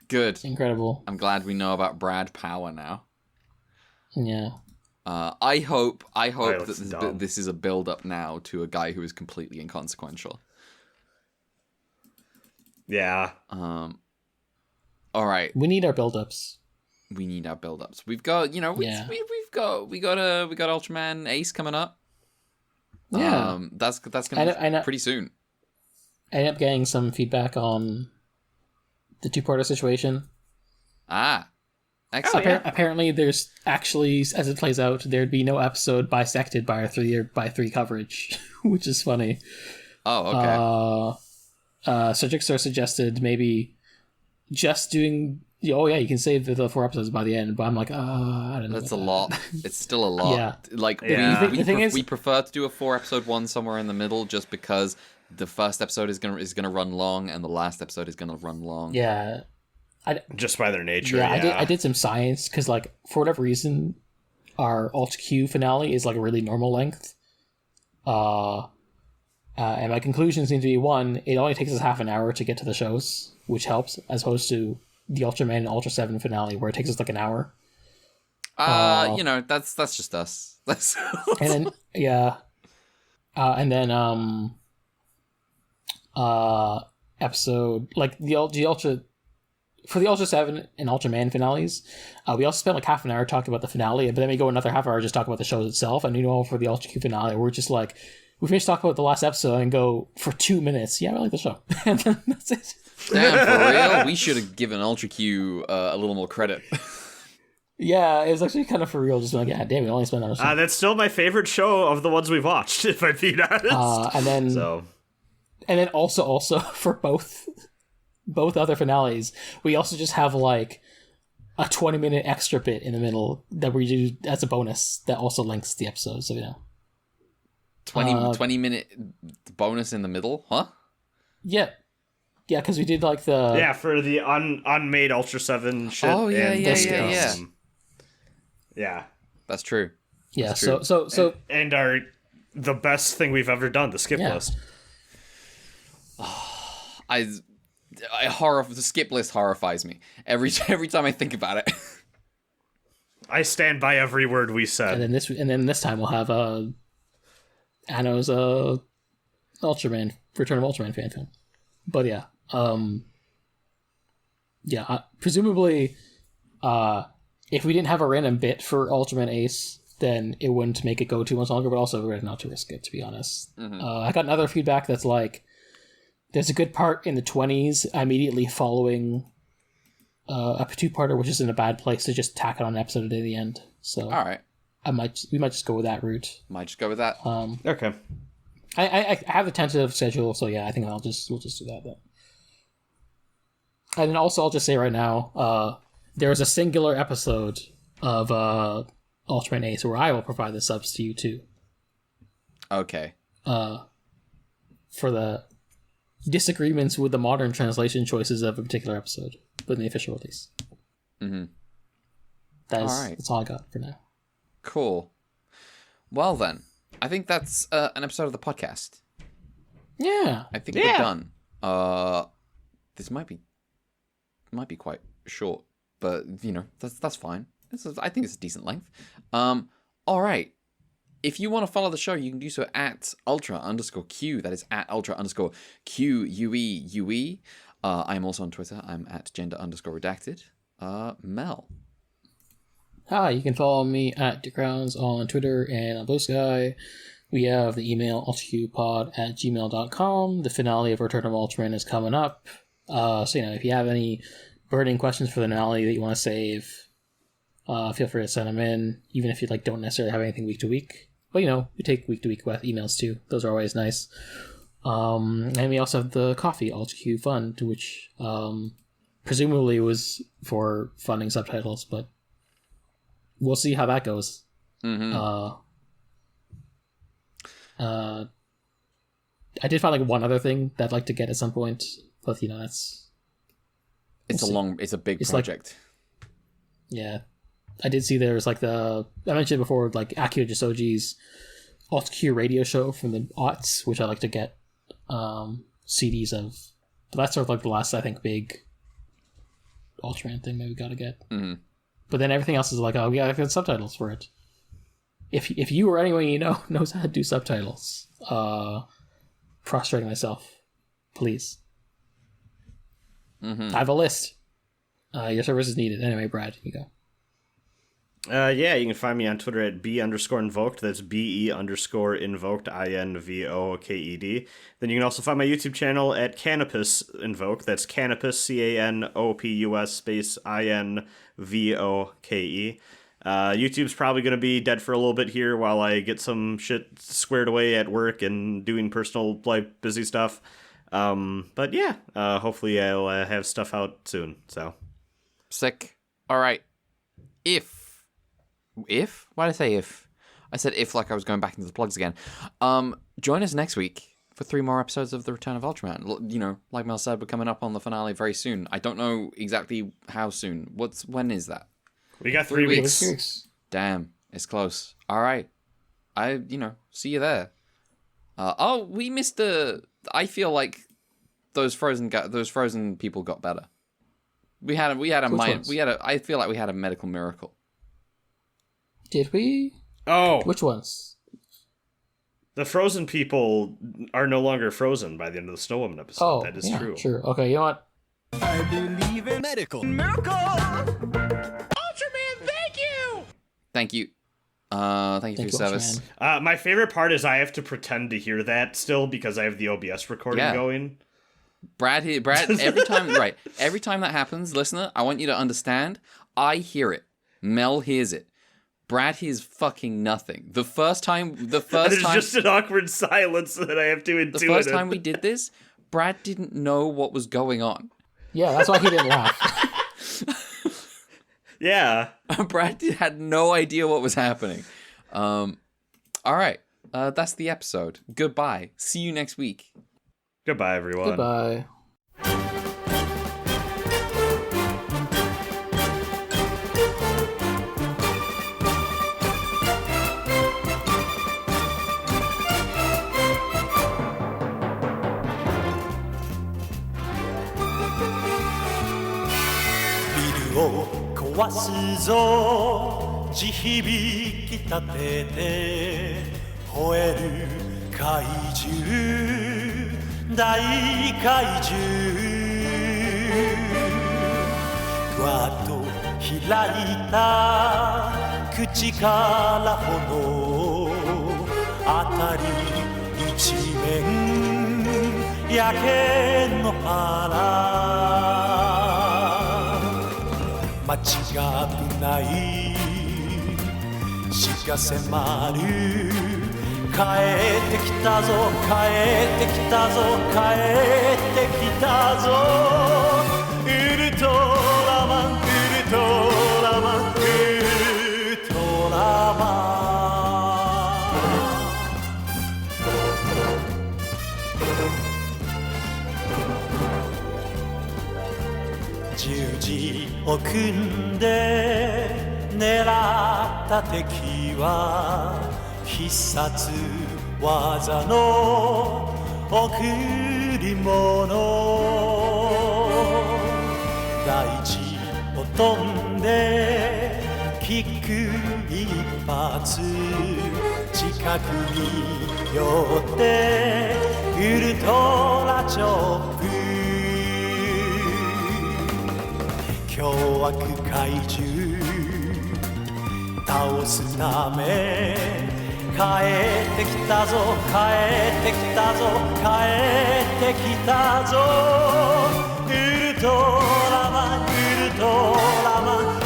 Good. Incredible. I'm glad we know about Brad Power now. Yeah. I hope that this is a build-up now to a guy who is completely inconsequential. Yeah. All right. We need our build-ups. We've got, we got Ultraman Ace coming up. Yeah. That's gonna be pretty soon. I ended up getting some feedback on the two-parter situation. Excellent. Apparently, there's actually, as it plays out, there'd be no episode bisected by our 3 coverage, which is funny. Oh, okay. Subjects are suggested maybe just doing. Oh yeah, you can save the 4 episodes by the end, but I'm like, I don't know. That's a lot. It's still a lot. Yeah. Like we prefer to do a 4-episode one somewhere in the middle, just because the first episode is gonna run long, and the last episode is gonna run long. Yeah. Just by their nature. Yeah, I did some science because, like, for whatever reason, our Alt Q finale is like a really normal length. And my conclusion seems to be, one, it only takes us half an hour to get to the shows, which helps, as opposed to the Ultraman and Ultra 7 finale, where it takes us like an hour. That's just us. That's and then episode like the Ultra. For the Ultra 7 and Ultraman finales, we also spent like half an hour talking about the finale, but then we go another half hour just talking about the show itself. And for the Ultra Q finale, we're just like, we finish talking about the last episode and go for 2 minutes. Yeah, I like the show. And then that's it. Damn, for real? We should have given Ultra Q a little more credit. Yeah, it was actually kind of for real. Just like, yeah, damn, we only spent on. That's still my favorite show of the ones we've watched, if I'm being honest. And then also for both other finales, we also just have like a 20-minute extra bit in the middle that we do as a bonus that also links the episode. So 20-minute bonus in the middle, huh? Yeah, because we did like the for the unmade Ultra 7 shit. Oh yeah. Yeah, that's true. Yeah, that's true. So and the best thing we've ever done, the skip list. The skip list horrifies me every time I think about it. I stand by every word we said. And then this time we'll have Anno's Ultraman Return of Ultraman fan film. But presumably, if we didn't have a random bit for Ultraman Ace, then it wouldn't make it go too much longer. But also, we're not to risk it, to be honest. Mm-hmm. I got another feedback that's like, there's a good part in the 20s immediately following a 2-parter, which is in a bad place to just tack it on an episode at the end. So, all right, we might just go with that route. Might just go with that. Okay. I have a tentative schedule, so yeah, I think we'll just do that then. And then also, I'll just say right now, there's a singular episode of Ultraman Ace where I will provide the subs to you too. Okay. For the disagreements with the modern translation choices of a particular episode within the official release. Mm-hmm. That's all I got for now. Cool. Well then, I think that's an episode of the podcast. Yeah. I think we're done. This might be quite short, but that's fine. I think it's a decent length. All right. If you want to follow the show, you can do so at Ultra_Q. That is at Ultra_QUEUE. I'm also on Twitter. I'm at gender_redacted. Mel. Hi, you can follow me at DeCrowns on Twitter and on Blue Sky. We have the email ultraqpod@gmail.com. The finale of Return of Ultraman is coming up. So, if you have any burning questions for the finale that you want to save, feel free to send them in, even if you don't necessarily have anything week to week. But, we take week to week emails too. Those are always nice. And we also have the coffee, UltraQ Fund, which presumably was for funding subtitles, but we'll see how that goes. Mm-hmm. I did find one other thing that I'd like to get at some point, but that's it's a big project. Yeah, I did see there's I mentioned before, Akio Jisoji's UltraQ radio show from the aughts, which I like to get CDs of. But that's sort of the last, I think, big Ultraman thing that we gotta get. Mm-hmm. But then everything else is we gotta get subtitles for it. If you or anyone you know knows how to do subtitles, prostrating myself, please. Mm-hmm. I have a list. Your service is needed. Anyway, Brad, you go. Yeah, you can find me on Twitter at B_invoked. That's BE_invoked, INVOKED. Then you can also find my YouTube channel at Canopus Invoke. That's Canopus, CANOPUS space INVOKE. YouTube's probably going to be dead for a little bit here while I get some shit squared away at work and doing personal life busy stuff. But yeah, hopefully I'll have stuff out soon. So sick. All right. If? Why did I say if? I said if like I was going back into the plugs again. Join us next week for 3 more episodes of The Return of Ultraman. Like Mel said, we're coming up on the finale very soon. I don't know exactly how soon. When is that? We got 3 weeks. Damn, it's close. All right. See you there. We missed I feel like those frozen people got better. I feel like we had a medical miracle. Did we? Oh. Which ones? The frozen people are no longer frozen by the end of the Snow Woman episode. Oh, that is true. Sure. Okay, you know what? I believe in medical miracle. Ultraman, thank you. Thank you. Thank you for your service. My favorite part is I have to pretend to hear that still because I have the OBS recording going. Brad, every time that happens, listener, I want you to understand, I hear it. Mel hears it. Brad hears fucking nothing. The first time There's just an awkward silence that I have to intuit. The first time we did this, Brad didn't know what was going on. Yeah, that's why he didn't laugh. Yeah. Brad had no idea what was happening. All right. That's the episode. Goodbye. See you next week. Goodbye, everyone. Goodbye. 壊すぞ地響き立てて吠える怪獣大怪獣ふわっと開いた口から炎辺り一面焼け野原街が危ない死が迫る帰ってきたぞ帰ってきたぞ帰ってきたぞウルトラマンウルトラマンウルトラマン十字を組んで狙った敵は必殺技の贈り物大地を飛んでキック一発近くに寄ってウルトラチョップ凶悪怪獣倒すため帰ってきたぞ帰ってきたぞ帰ってきたぞウルトラマンウルトラマンウ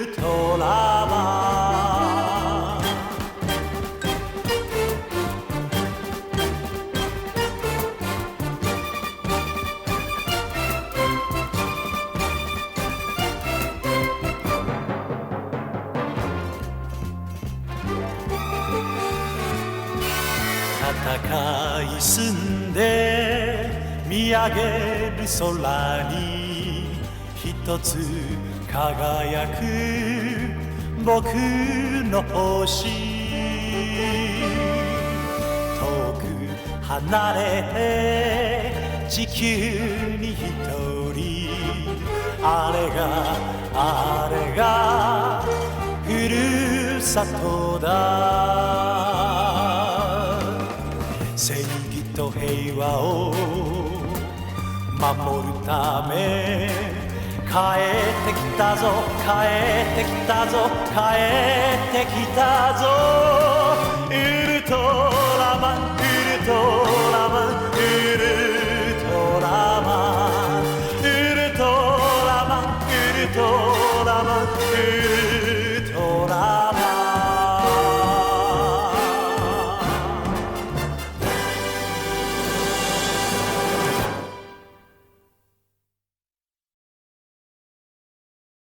ルトラマン戦い進んで見上げる空に一つ輝く僕の星遠く離れて地球に一人あれがふるさとだ正義と平和を守るため帰ってきたぞ帰ってきたぞ帰ってきたぞウルトラマンウルト